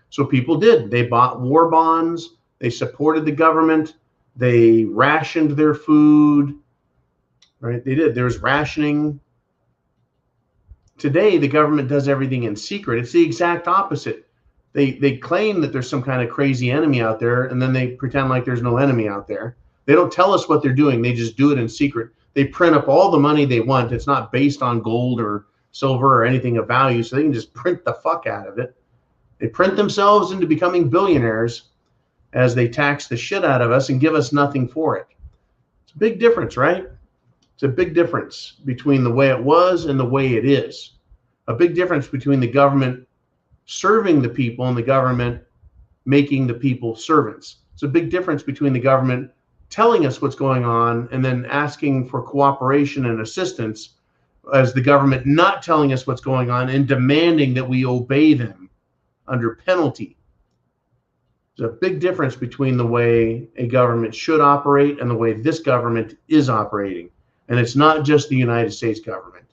So people did. They bought war bonds. They supported the government. They rationed their food. Right? They did. There was rationing. Today, the government does everything in secret. It's the exact opposite. They claim that there's some kind of crazy enemy out there, and then they pretend like there's no enemy out there. They don't tell us what they're doing. They just do it in secret. They print up all the money they want. It's not based on gold or silver or anything of value, so they can just print the fuck out of it. They print themselves into becoming billionaires as they tax the shit out of us and give us nothing for it. It's a big difference, right? It's a big difference between the way it was and the way it is. A big difference between the government serving the people and the government making the people servants. It's a big difference between the government telling us what's going on and then asking for cooperation and assistance as the government not telling us what's going on and demanding that we obey them under penalty. There's a big difference between the way a government should operate and the way this government is operating. And it's not just the United States government.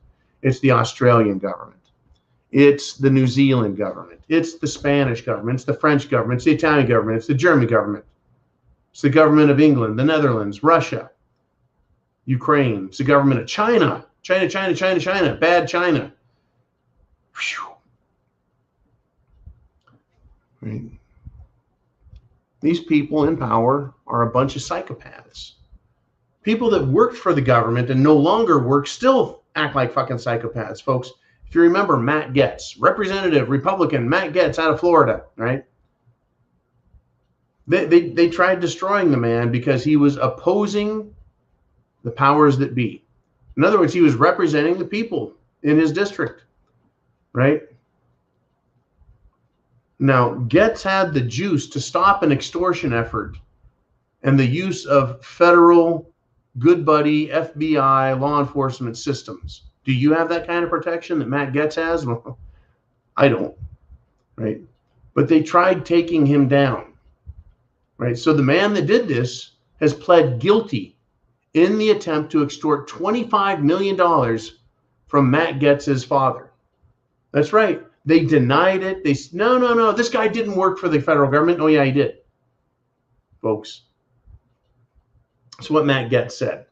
It's the Australian government. It's the New Zealand government. It's the Spanish government. It's the French government. It's the Italian government. It's the German government. It's the government of England, the Netherlands, Russia, Ukraine. It's the government of China. China, bad China. Whew. Right. These people in power are a bunch of psychopaths. People that worked for the government and no longer work still act like fucking psychopaths, folks. If you remember Matt Gaetz, Representative Republican Matt Gaetz out of Florida, right? They tried destroying the man because he was opposing the powers that be. In other words, he was representing the people in his district, right? Now, Gaetz had the juice to stop an extortion effort and the use of federal good buddy FBI law enforcement systems. Do you have that kind of protection that Matt Gaetz has? Well, I don't, right? But they tried taking him down, right? So the man that did this has pled guilty in the attempt to extort $25 million from Matt Gaetz's father. That's right. They denied it. They said, no, this guy didn't work for the federal government. Oh, yeah, he did, folks. That's what Matt Gaetz said.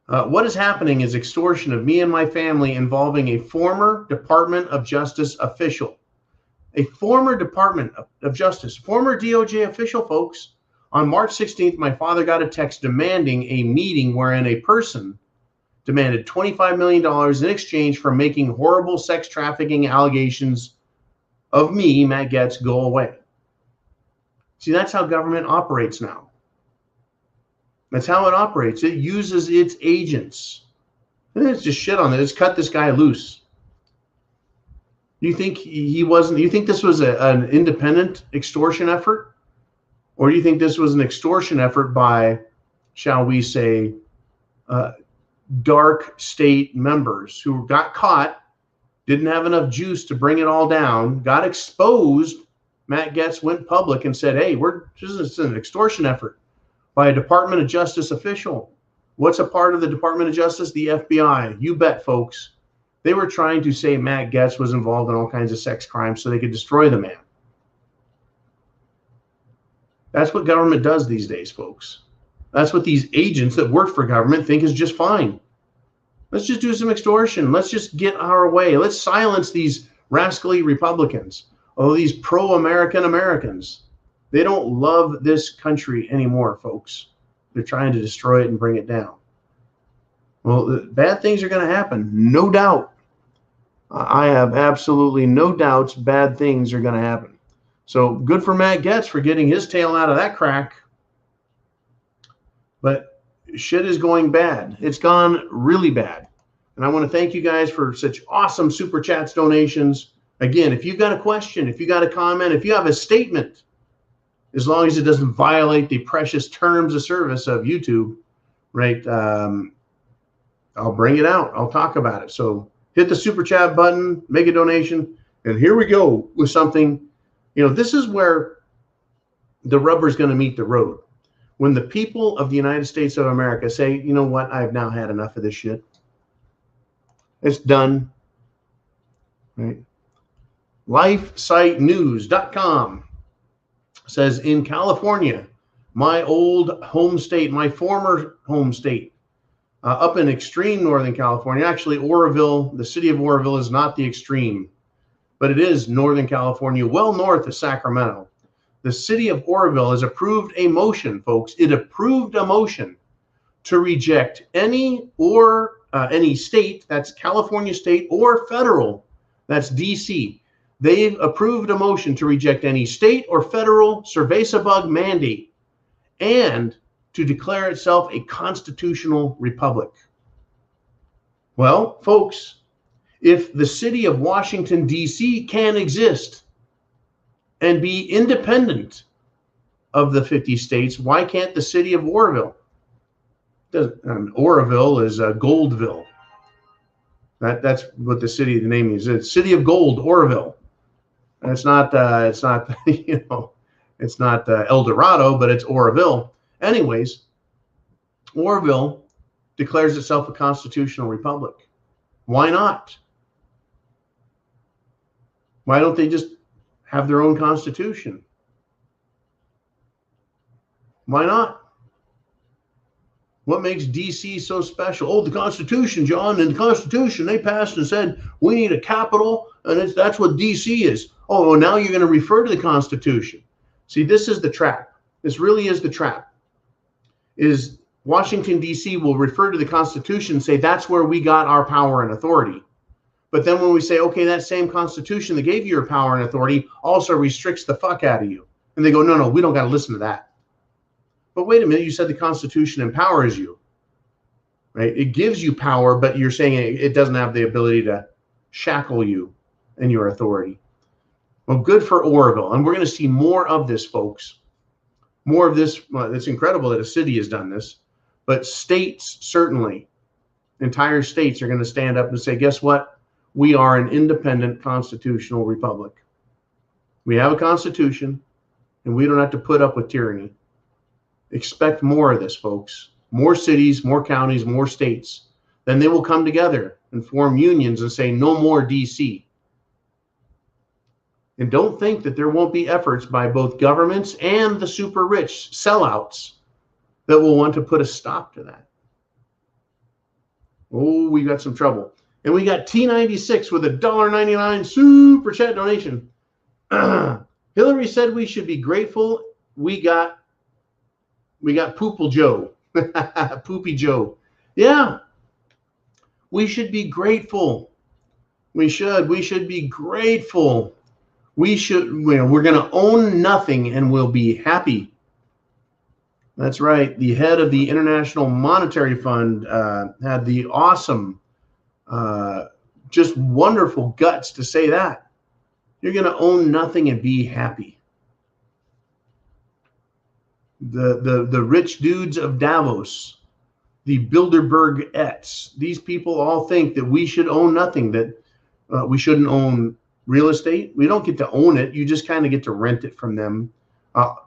What is happening is extortion of me and my family involving a former Department of Justice official. A former Department of Justice, former DOJ official, folks. On March 16th, my father got a text demanding a meeting wherein a person demanded $25 million in exchange for making horrible sex trafficking allegations of me, Matt Gaetz, go away. See, that's how government operates now. That's how it operates. It uses its agents. And it's just shit on it. It's cut this guy loose. You think he wasn't? You think this was an independent extortion effort? Or do you think this was an extortion effort by, shall we say, dark state members who got caught, didn't have enough juice to bring it all down, got exposed? Matt Gaetz went public and said, hey, this is an extortion effort by a Department of Justice official. What's a part of the Department of Justice? The FBI. You bet, folks. They were trying to say Matt Gaetz was involved in all kinds of sex crimes so they could destroy the man. That's what government does these days, folks. That's what these agents that work for government think is just fine. Let's just do some extortion. Let's just get our way. Let's silence these rascally Republicans. Oh, these pro-American Americans. They don't love this country anymore, folks. They're trying to destroy it and bring it down. Well, bad things are going to happen, no doubt. I have absolutely no doubts bad things are going to happen. So good for Matt Gaetz for getting his tail out of that crack. But shit is going bad. It's gone really bad. And I want to thank you guys for such awesome Super Chats donations. Again, if you've got a question, if you got a comment, if you have a statement, as long as it doesn't violate the precious terms of service of YouTube, right, I'll bring it out. I'll talk about it. So hit the Super Chat button, make a donation, and here we go with something. You know, this is where the rubber's going to meet the road. When the people of the United States of America say, you know what, I've now had enough of this shit. It's done. Right? LifeSiteNews.com says, in California, my old home state, my former home state, up in extreme Northern California, actually Oroville, the city of Oroville is not the extreme, but it is Northern California, well north of Sacramento. The city of Oroville has approved a motion, folks. It approved a motion to reject any state, that's California state, or federal, that's DC. They've approved a motion to reject any state or federal cerveza bug mandate and to declare itself a constitutional republic. Well, folks, if the city of Washington, D.C. can exist and be independent of the 50 states, why can't the city of Oroville? Oroville is Goldville. That's what the name is. It's City of Gold, Oroville. And it's not you know, it's not El Dorado, but it's Oroville. Anyways, Oroville declares itself a constitutional republic. Why not? Why don't they just have their own constitution? Why not? What makes DC so special? Oh, the Constitution, John. In the Constitution, they passed and said we need a capital, and that's what DC is. Oh, well, now you're going to refer to the Constitution. See, this is the trap. This really is the trap. Is Washington, D.C. will refer to the Constitution and say that's where we got our power and authority. But then when we say, okay, that same Constitution that gave you your power and authority also restricts the fuck out of you. And they go, no, we don't got to listen to that. But wait a minute, you said the Constitution empowers you, right? It gives you power, but you're saying it doesn't have the ability to shackle you and your authority. Well, good for Oroville. And we're going to see more of this, folks. More of this. Well, it's incredible that a city has done this, but states, certainly, entire states are going to stand up and say, guess what? We are an independent constitutional republic. We have a constitution, and we don't have to put up with tyranny. Expect more of this, folks. More cities, more counties, more states. Then they will come together and form unions and say, no more DC. And don't think that there won't be efforts by both governments and the super rich sellouts that will want to put a stop to that. Oh, we got some trouble. And we got T96 with a $1.99 super chat donation. Hillary said we should be grateful. We got Poople Joe. Poopy Joe. Yeah. We should be grateful. We should be grateful. We're going to own nothing and we'll be happy. That's right. The head of the International Monetary Fund had the awesome, just wonderful guts to say that. You're going to own nothing and be happy. The rich dudes of Davos, the Bilderberg-ettes, these people all think that we should own nothing, that we shouldn't own real estate. We don't get to own it. You just kind of get to rent it from them.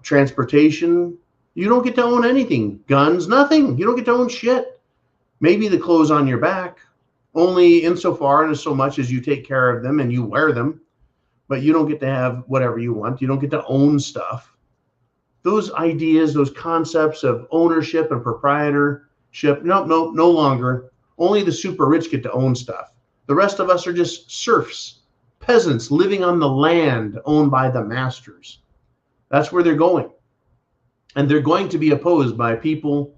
Transportation, you don't get to own anything. Guns, nothing. You don't get to own shit. Maybe the clothes on your back, only insofar and so much as you take care of them and you wear them. But you don't get to have whatever you want. You don't get to own stuff. Those ideas, those concepts of ownership and proprietorship, no longer. Only the super rich get to own stuff. The rest of us are just serfs, peasants living on the land owned by the masters. That's where they're going. And they're going to be opposed by people,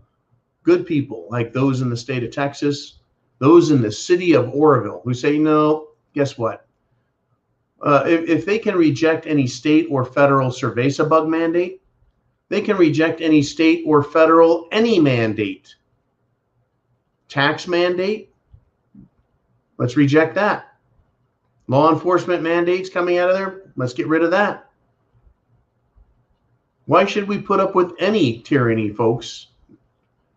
good people, like those in the state of Texas, those in the city of Oroville, who say, no, guess what? If they can reject any state or federal cerveza bug mandate, they can reject any state or federal any mandate. Tax mandate, let's reject that. Law enforcement mandates coming out of there, let's get rid of that. Why should we put up with any tyranny, folks?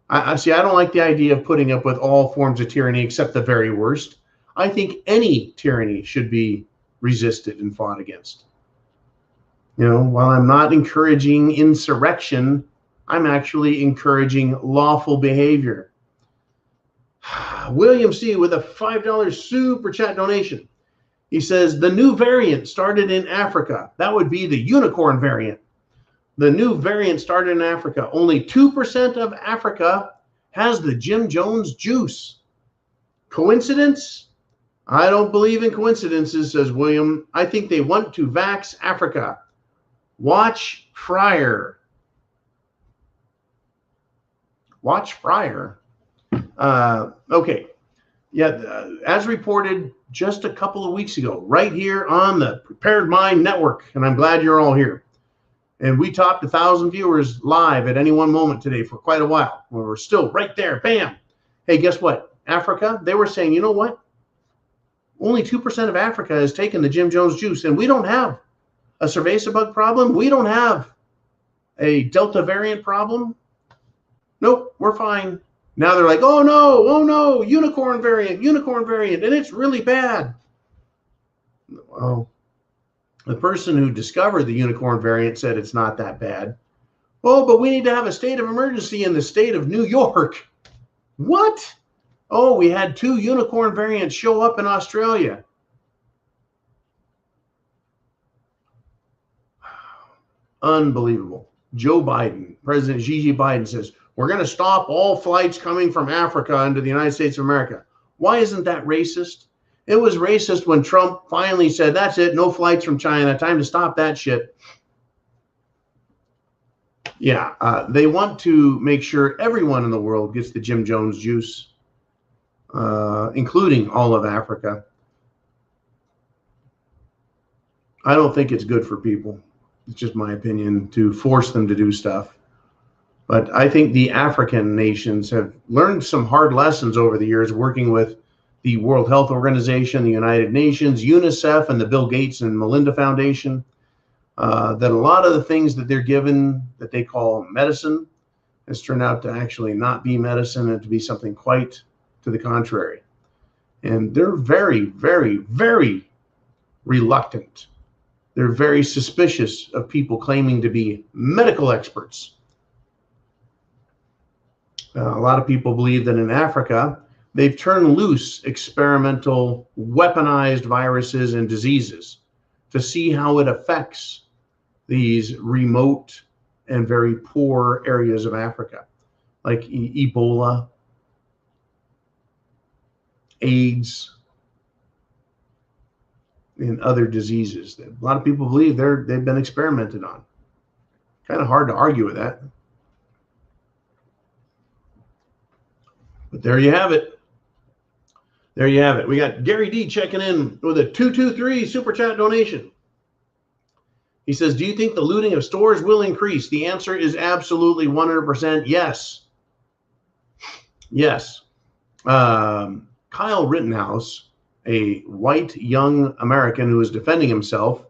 I don't like the idea of putting up with all forms of tyranny except the very worst. I think any tyranny should be resisted and fought against. You know, while I'm not encouraging insurrection, I'm actually encouraging lawful behavior. William C. with a $5 super chat donation. He says, the new variant started in Africa. That would be the unicorn variant. The new variant started in Africa. Only 2% of Africa has the Jim Jones juice. Coincidence? I don't believe in coincidences, says William. I think they want to vax Africa. Watch Fryer. Watch Fryer. Okay. Yeah, as reported just a couple of weeks ago, right here on the Prepared Mind Network, and I'm glad you're all here. And we topped 1,000 viewers live at any one moment today for quite a while. We're still right there. Bam. Hey, guess what? Africa, they were saying, you know what? Only 2% of Africa has taken the Jim Jones juice, and we don't have a cerveza bug problem. We don't have a Delta variant problem. Nope, we're fine. Now they're like, oh no, unicorn variant, and it's really bad. Well, the person who discovered the unicorn variant said it's not that bad. Oh, but we need to have a state of emergency in the state of New York. What? Oh, we had 2 unicorn variants show up in Australia. Unbelievable. Joe Biden, President Xi Biden says, we're going to stop all flights coming from Africa into the United States of America. Why isn't that racist? It was racist when Trump finally said, that's it, no flights from China, time to stop that shit. Yeah, they want to make sure everyone in the world gets the Jim Jones juice, including all of Africa. I don't think it's good for people. It's just my opinion to force them to do stuff. But I think the African nations have learned some hard lessons over the years working with the World Health Organization, the United Nations, UNICEF, and the Bill Gates and Melinda Foundation, that a lot of the things that they're given that they call medicine has turned out to actually not be medicine and to be something quite to the contrary. And they're very, very, very reluctant. They're very suspicious of people claiming to be medical experts. A lot of people believe that in Africa, they've turned loose experimental weaponized viruses and diseases to see how it affects these remote and very poor areas of Africa, like Ebola, AIDS, and other diseases that a lot of people believe they've been experimented on. Kind of hard to argue with that. But there you have it. There you have it. We got Gary D checking in with a 223 super chat donation. He says, do you think the looting of stores will increase? The answer is absolutely 100% yes. Yes. Kyle Rittenhouse, a white young American who is defending himself,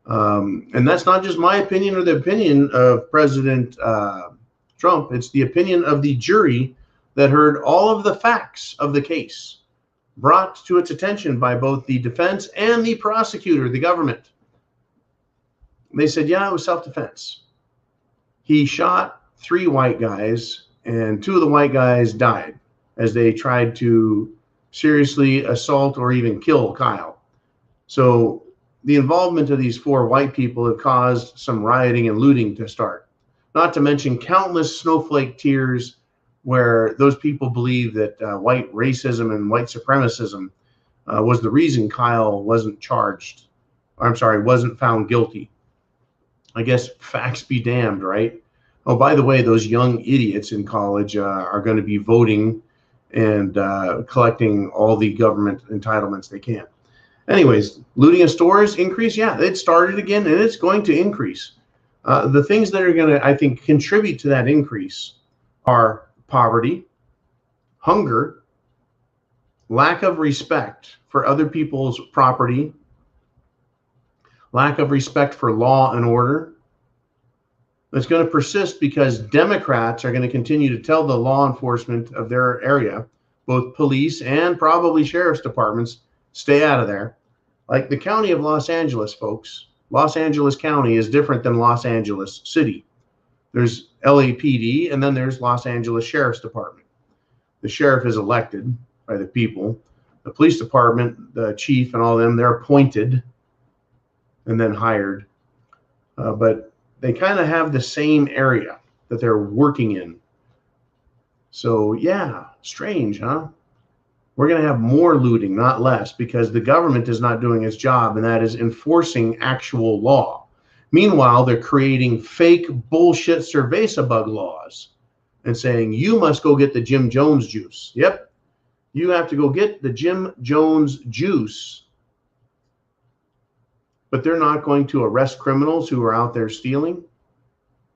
and that's not just my opinion or the opinion of President Trump. It's the opinion of the jury that heard all of the facts of the case brought to its attention by both the defense and the prosecutor, the government. They said, yeah, it was self-defense. He shot 3 white guys, and 2 of the white guys died as they tried to seriously assault or even kill Kyle. So the involvement of these 4 white people have caused some rioting and looting to start, not to mention countless snowflake tears where those people believe that white racism and white supremacism was the reason Kyle wasn't charged. Wasn't found guilty. I guess facts be damned, right? Oh, by the way, those young idiots in college are going to be voting and collecting all the government entitlements they can. Anyways, looting of stores increase. Yeah, it started again, and it's going to increase. The things that are going to, I think, contribute to that increase are poverty, hunger, lack of respect for other people's property, lack of respect for law and order. It's going to persist because Democrats are going to continue to tell the law enforcement of their area, both police and probably sheriff's departments, stay out of there. Like the county of Los Angeles, folks. Los Angeles County is different than Los Angeles City. There's LAPD, and then there's Los Angeles Sheriff's Department. The sheriff is elected by the people. The police department, the chief and all of them, they're appointed and then hired. But they kind of have the same area that they're working in. So yeah, strange, huh? We're going to have more looting, not less, because the government is not doing its job, and that is enforcing actual law. Meanwhile, they're creating fake bullshit cerveza bug laws and saying, you must go get the Jim Jones juice. Yep, you have to go get the Jim Jones juice. But they're not going to arrest criminals who are out there stealing.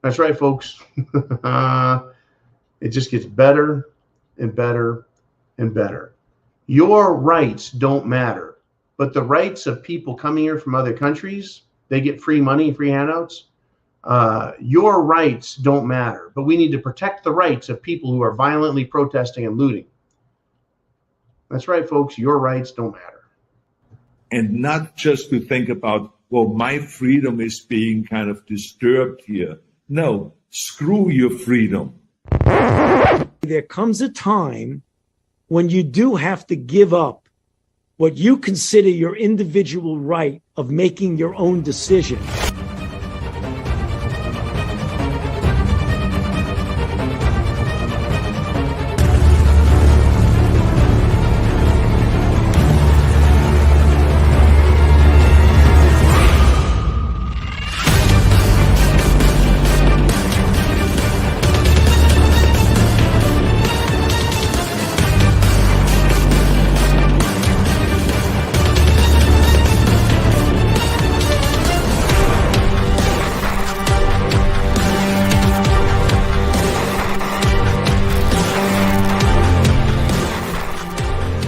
That's right, folks. It just gets better and better and better. Your rights don't matter, but the rights of people coming here from other countries, they get free money, free handouts. Your rights don't matter, but we need to protect the rights of people who are violently protesting and looting. That's right, folks. Your rights don't matter. And not just to think about, well, my freedom is being kind of disturbed here. No, screw your freedom. There comes a time when you do have to give up what you consider your individual right of making your own decision.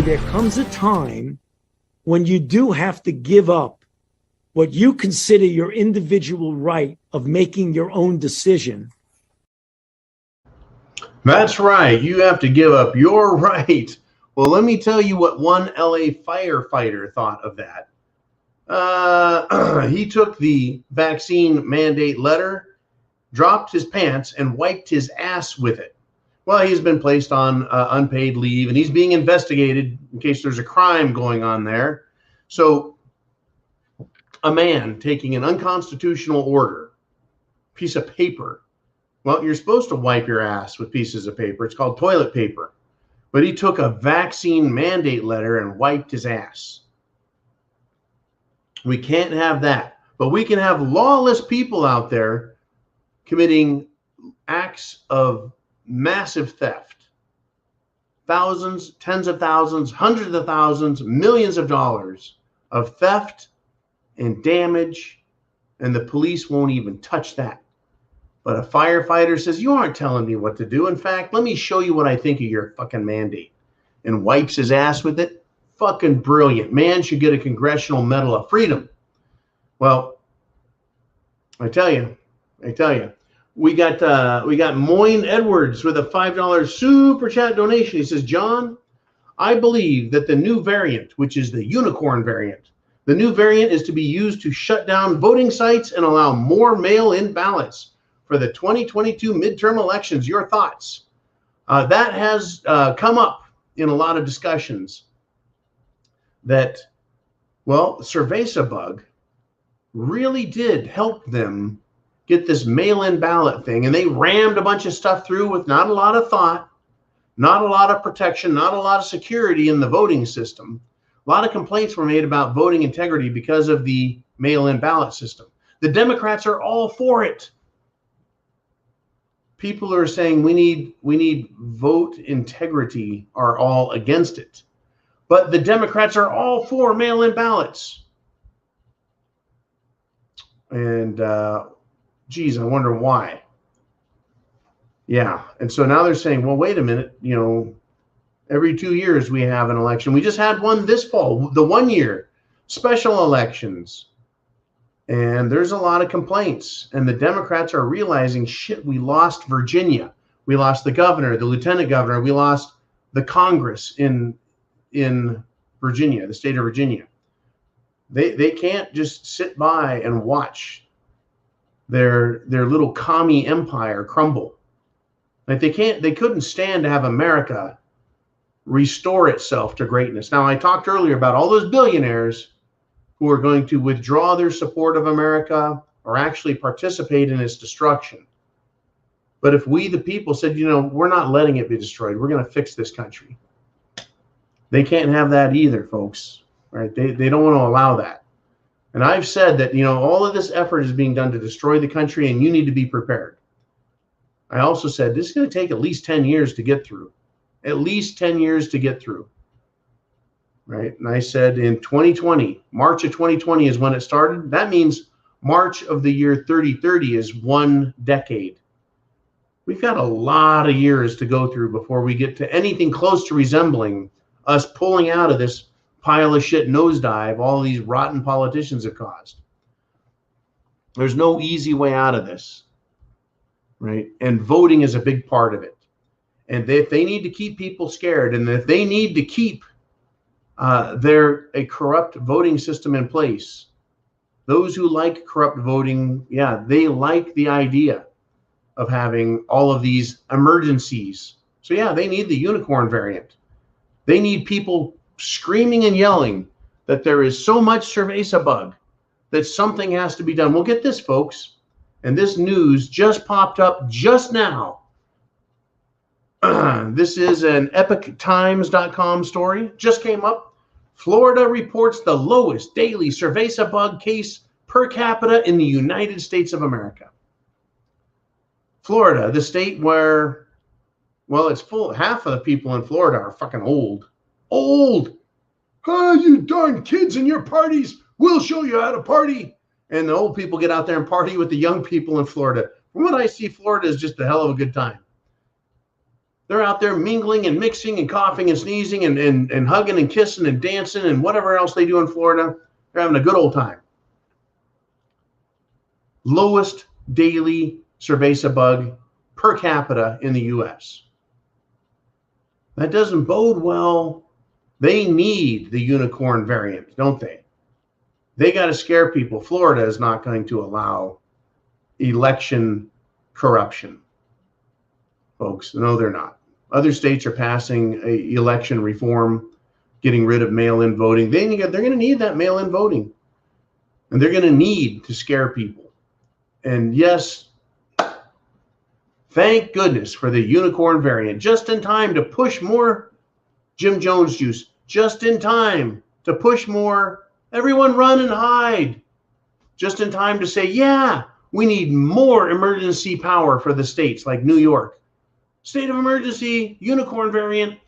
There comes a time when you do have to give up what you consider your individual right of making your own decision. That's right. You have to give up your right. Well, let me tell you what one LA firefighter thought of that. He took the vaccine mandate letter, dropped his pants, and wiped his ass with it. Well, he's been placed on unpaid leave, and he's being investigated in case there's a crime going on there. So a man taking an unconstitutional order, piece of paper. Well, you're supposed to wipe your ass with pieces of paper. It's called toilet paper. But he took a vaccine mandate letter and wiped his ass. We can't have that. But we can have lawless people out there committing acts of massive theft. Thousands, tens of thousands, hundreds of thousands, millions of dollars of theft and damage, and the police won't even touch that. But a firefighter says, you aren't telling me what to do. In fact, let me show you what I think of your fucking mandate, and wipes his ass with it. Fucking brilliant. Man should get a Congressional Medal of Freedom. Well, I tell you, we got Moyne Edwards with a $5 super chat donation. He says, John, I believe that the new variant, which is the unicorn variant, the new variant is to be used to shut down voting sites and allow more mail-in ballots for the 2022 midterm elections. Your thoughts? That has come up in a lot of discussions that, well, Cerveza bug really did help them get this mail-in ballot thing, and they rammed a bunch of stuff through with not a lot of thought, not a lot of protection, not a lot of security in the voting system. A lot of complaints were made about voting integrity because of the mail-in ballot system. The Democrats are all for it. People are saying we need vote integrity are all against it. But the Democrats are all for mail-in ballots. And geez, I wonder why. Yeah. And so now they're saying, well, wait a minute, you know, every 2 years we have an election. We just had one this fall, the 1 year special elections. And there's a lot of complaints. And the Democrats are realizing, shit, we lost Virginia. We lost the governor, the lieutenant governor. We lost the Congress in Virginia, the state of Virginia. They can't just sit by and watch their little commie empire crumble. Like they couldn't stand to have America restore itself to greatness. Now, I talked earlier about all those billionaires who are going to withdraw their support of America or actually participate in its destruction. But if we, the people, said, you know, we're not letting it be destroyed, we're going to fix this country. They can't have that either, folks. Right? They don't want to allow that. And I've said that, you know, all of this effort is being done to destroy the country, and you need to be prepared. I also said this is going to take at least 10 years to get through. At least 10 years to get through. Right? And I said in 2020, March of 2020 is when it started. That means March of the year 3030 is 1 decade. We've got a lot of years to go through before we get to anything close to resembling us pulling out of this pile of shit nosedive all these rotten politicians have caused. There's no easy way out of this, right? And voting is a big part of it. And if they need to keep people scared, and if they need to keep a corrupt voting system in place, those who like corrupt voting, yeah, they like the idea of having all of these emergencies. So yeah, they need the unicorn variant. They need people screaming and yelling that there is so much Cerveza bug that something has to be done. Well, get this, folks. And this news just popped up just now. This is an epictimes.com story. Just came up. Florida reports the lowest daily Cerveza bug case per capita in the United States of America. Florida, the state where, well, it's full. Half of the people in Florida are fucking old. Old. Oh, you darn kids in your parties. We'll show you how to party. And the old people get out there and party with the young people in Florida. From what I see, Florida is just a hell of a good time. They're out there mingling and mixing and coughing and sneezing and hugging and kissing and dancing and whatever else they do in Florida. They're having a good old time. Lowest daily Cerveza bug per capita in the U.S. That doesn't bode well. They need the unicorn variant, don't they? They got to scare people. Florida is not going to allow election corruption, folks. No, they're not. Other states are passing election reform, getting rid of mail-in voting. They're going to need that mail-in voting. And they're going to need to scare people. And yes, thank goodness for the unicorn variant, just in time to push more Jim Jones juice just in time to push more. Everyone run and hide. Just in time to say, yeah, we need more emergency power for the states like New York. State of emergency, unicorn variant.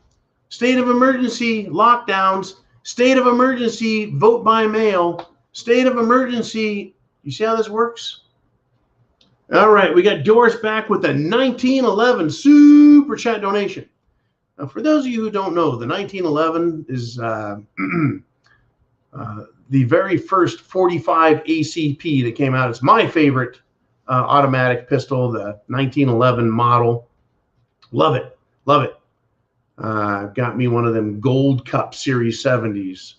State of emergency, lockdowns. State of emergency, vote by mail. State of emergency. You see how this works? All right, we got Doris back with a 1911 super chat donation. Now, for those of you who don't know, the 1911 is the very first 45 ACP that came out. It's my favorite automatic pistol, the 1911 model. Love it. Love it. Got me one of them Gold Cup Series 70s.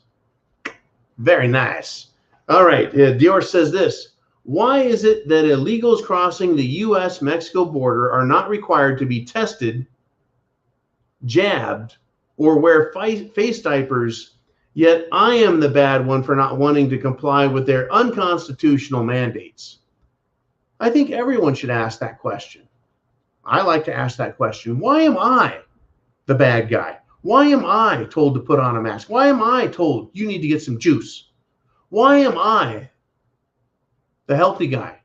Very nice. All right. Dior says this. Why is it that illegals crossing the U.S.-Mexico border are not required to be tested, jabbed, or wear face diapers, yet I am the bad one for not wanting to comply with their unconstitutional mandates? I think everyone should ask that question. I like to ask that question. Why am I the bad guy? Why am I told to put on a mask? Why am I told you need to get some juice? Why am I the healthy guy?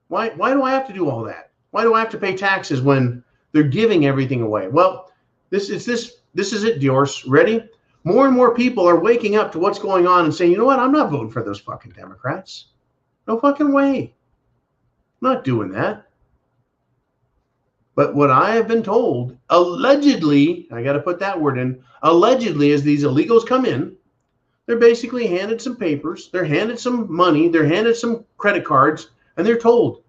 Why do I have to do all that? Why do I have to pay taxes when they're giving everything away? Well, this is it, Dior. Ready? More and more people are waking up to what's going on and saying, you know what? I'm not voting for those fucking Democrats. No fucking way. I'm not doing that. But what I have been told, allegedly, I got to put that word in, allegedly, as these illegals come in, they're basically handed some papers, they're handed some money, they're handed some credit cards, and they're told,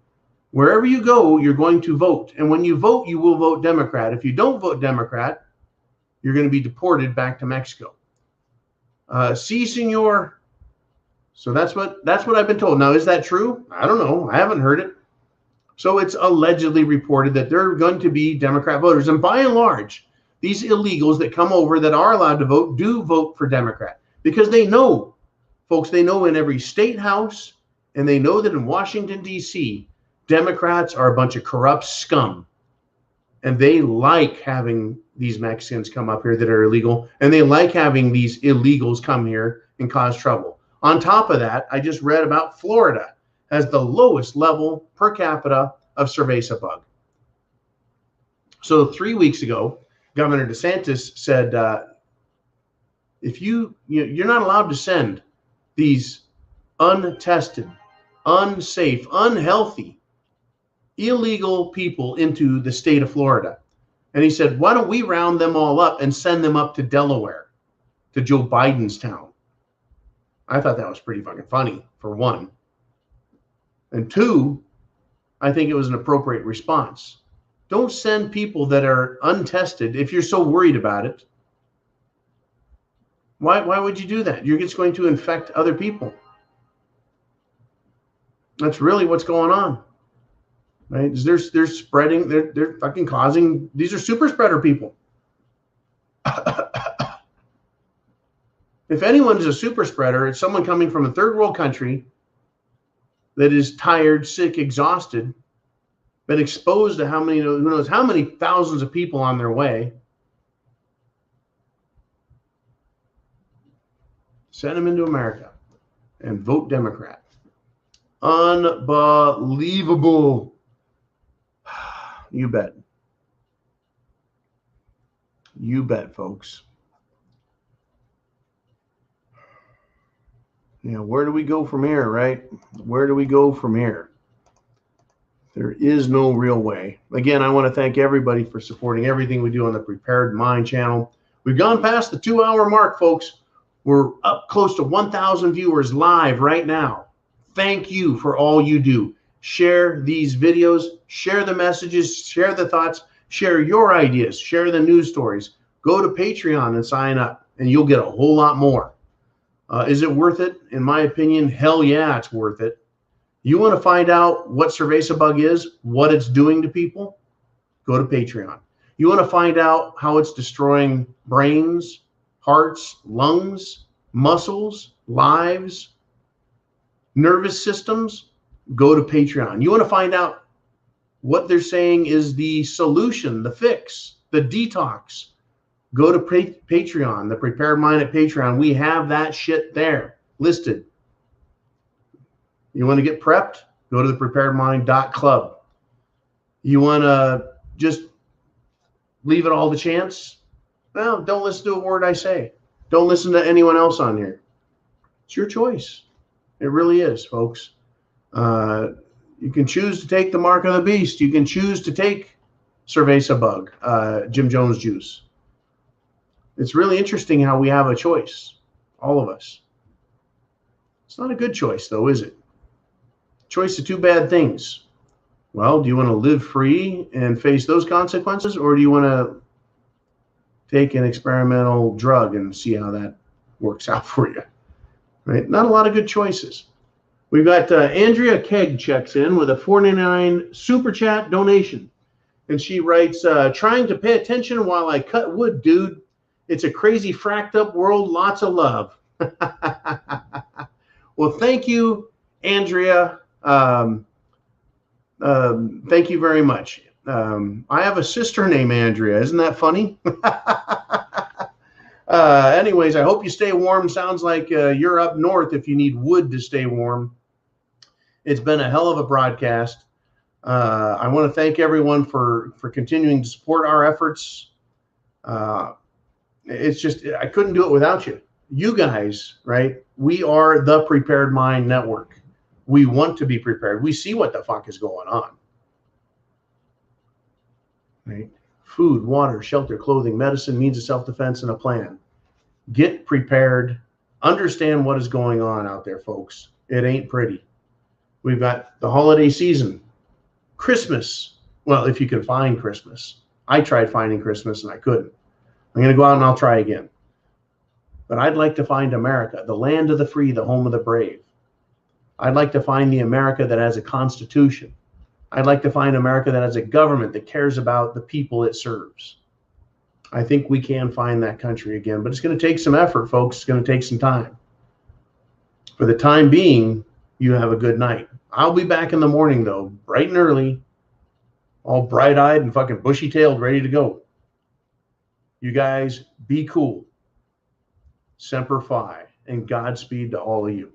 wherever you go, you're going to vote. And when you vote, you will vote Democrat. If you don't vote Democrat, you're going to be deported back to Mexico. Si, senor. So that's what I've been told. Now, is that true? I don't know. I haven't heard it. So it's allegedly reported that they're going to be Democrat voters. And by and large, these illegals that come over that are allowed to vote do vote for Democrat. Because they know, folks, they know in every state house, and they know that in Washington, D.C., Democrats are a bunch of corrupt scum. And they like having these Mexicans come up here that are illegal, and they like having these illegals come here and cause trouble. On top of that, I just read about Florida has the lowest level per capita of cerveza bug. So 3 weeks ago, Governor DeSantis said, if you're not allowed to send these untested, unsafe, unhealthy, illegal people into the state of Florida. And he said, why don't we round them all up and send them up to Delaware, to Joe Biden's town? I thought that was pretty fucking funny, for one. And two, I think it was an appropriate response. Don't send people that are untested if you're so worried about it. Why would you do that? You're just going to infect other people. That's really what's going on, right? They're spreading, they're fucking causing, these are super spreader people. If anyone is a super spreader, it's someone coming from a third world country that is tired, sick, exhausted, been exposed to who knows how many thousands of people on their way. Send them into America and vote Democrat. Unbelievable. You bet. You bet, folks. Yeah, where do we go from here, right? Where do we go from here? There is no real way. Again, I want to thank everybody for supporting everything we do on the Prepared Mind channel. We've gone past the 2-hour mark, folks. We're up close to 1,000 viewers live right now. Thank you for all you do. Share these videos, share the messages, share the thoughts, share your ideas, share the news stories. Go to Patreon and sign up, and you'll get a whole lot more. Is it worth it? In my opinion, hell yeah, it's worth it. You want to find out what cerveza bug is, what it's doing to people? Go to Patreon. You want to find out how it's destroying brains, hearts, lungs, muscles, lives, nervous systems? Go to Patreon. You want to find out what they're saying is the solution, the fix, the detox, Go to Patreon, the Prepared Mind at Patreon. We have that shit there listed. You want to get prepped? Go to the preparedmind.club. You want to just leave it all to chance? Well, don't listen to a word I say. Don't listen to anyone else on here. It's your choice. It really is, folks. You can choose to take the mark of the beast. You can choose to take Cerveza Bug, Jim Jones juice. It's really interesting how we have a choice, all of us. It's not a good choice, though, is it? Choice of two bad things. Well, do you want to live free and face those consequences, or do you want to take an experimental drug and see how that works out for you? Right? Not a lot of good choices. We've got Andrea Keg checks in with a $4.99 super chat donation. And she writes, trying to pay attention while I cut wood, dude. It's a crazy, fracked up world. Lots of love. Well, thank you, Andrea. Thank you very much. I have a sister named Andrea. Isn't that funny? Anyways, I hope you stay warm. Sounds like you're up north if you need wood to stay warm. It's been a hell of a broadcast. I want to thank everyone for continuing to support our efforts. It's just, I couldn't do it without you. You guys, right? We are the Prepared Mind Network. We want to be prepared. We see what the fuck is going on. Right? Food, water, shelter, clothing, medicine, means of self-defense, and a plan. Get prepared. Understand what is going on out there, folks. It ain't pretty. We've got the holiday season. Christmas. Well, if you can find Christmas. I tried finding Christmas and I couldn't. I'm going to go out and I'll try again. But I'd like to find America, the land of the free, the home of the brave. I'd like to find the America that has a constitution. I'd like to find America that has a government that cares about the people it serves. I think we can find that country again, but it's going to take some effort, folks. It's going to take some time. For the time being, you have a good night. I'll be back in the morning, though, bright and early, all bright-eyed and fucking bushy-tailed, ready to go. You guys be cool. Semper Fi, and Godspeed to all of you.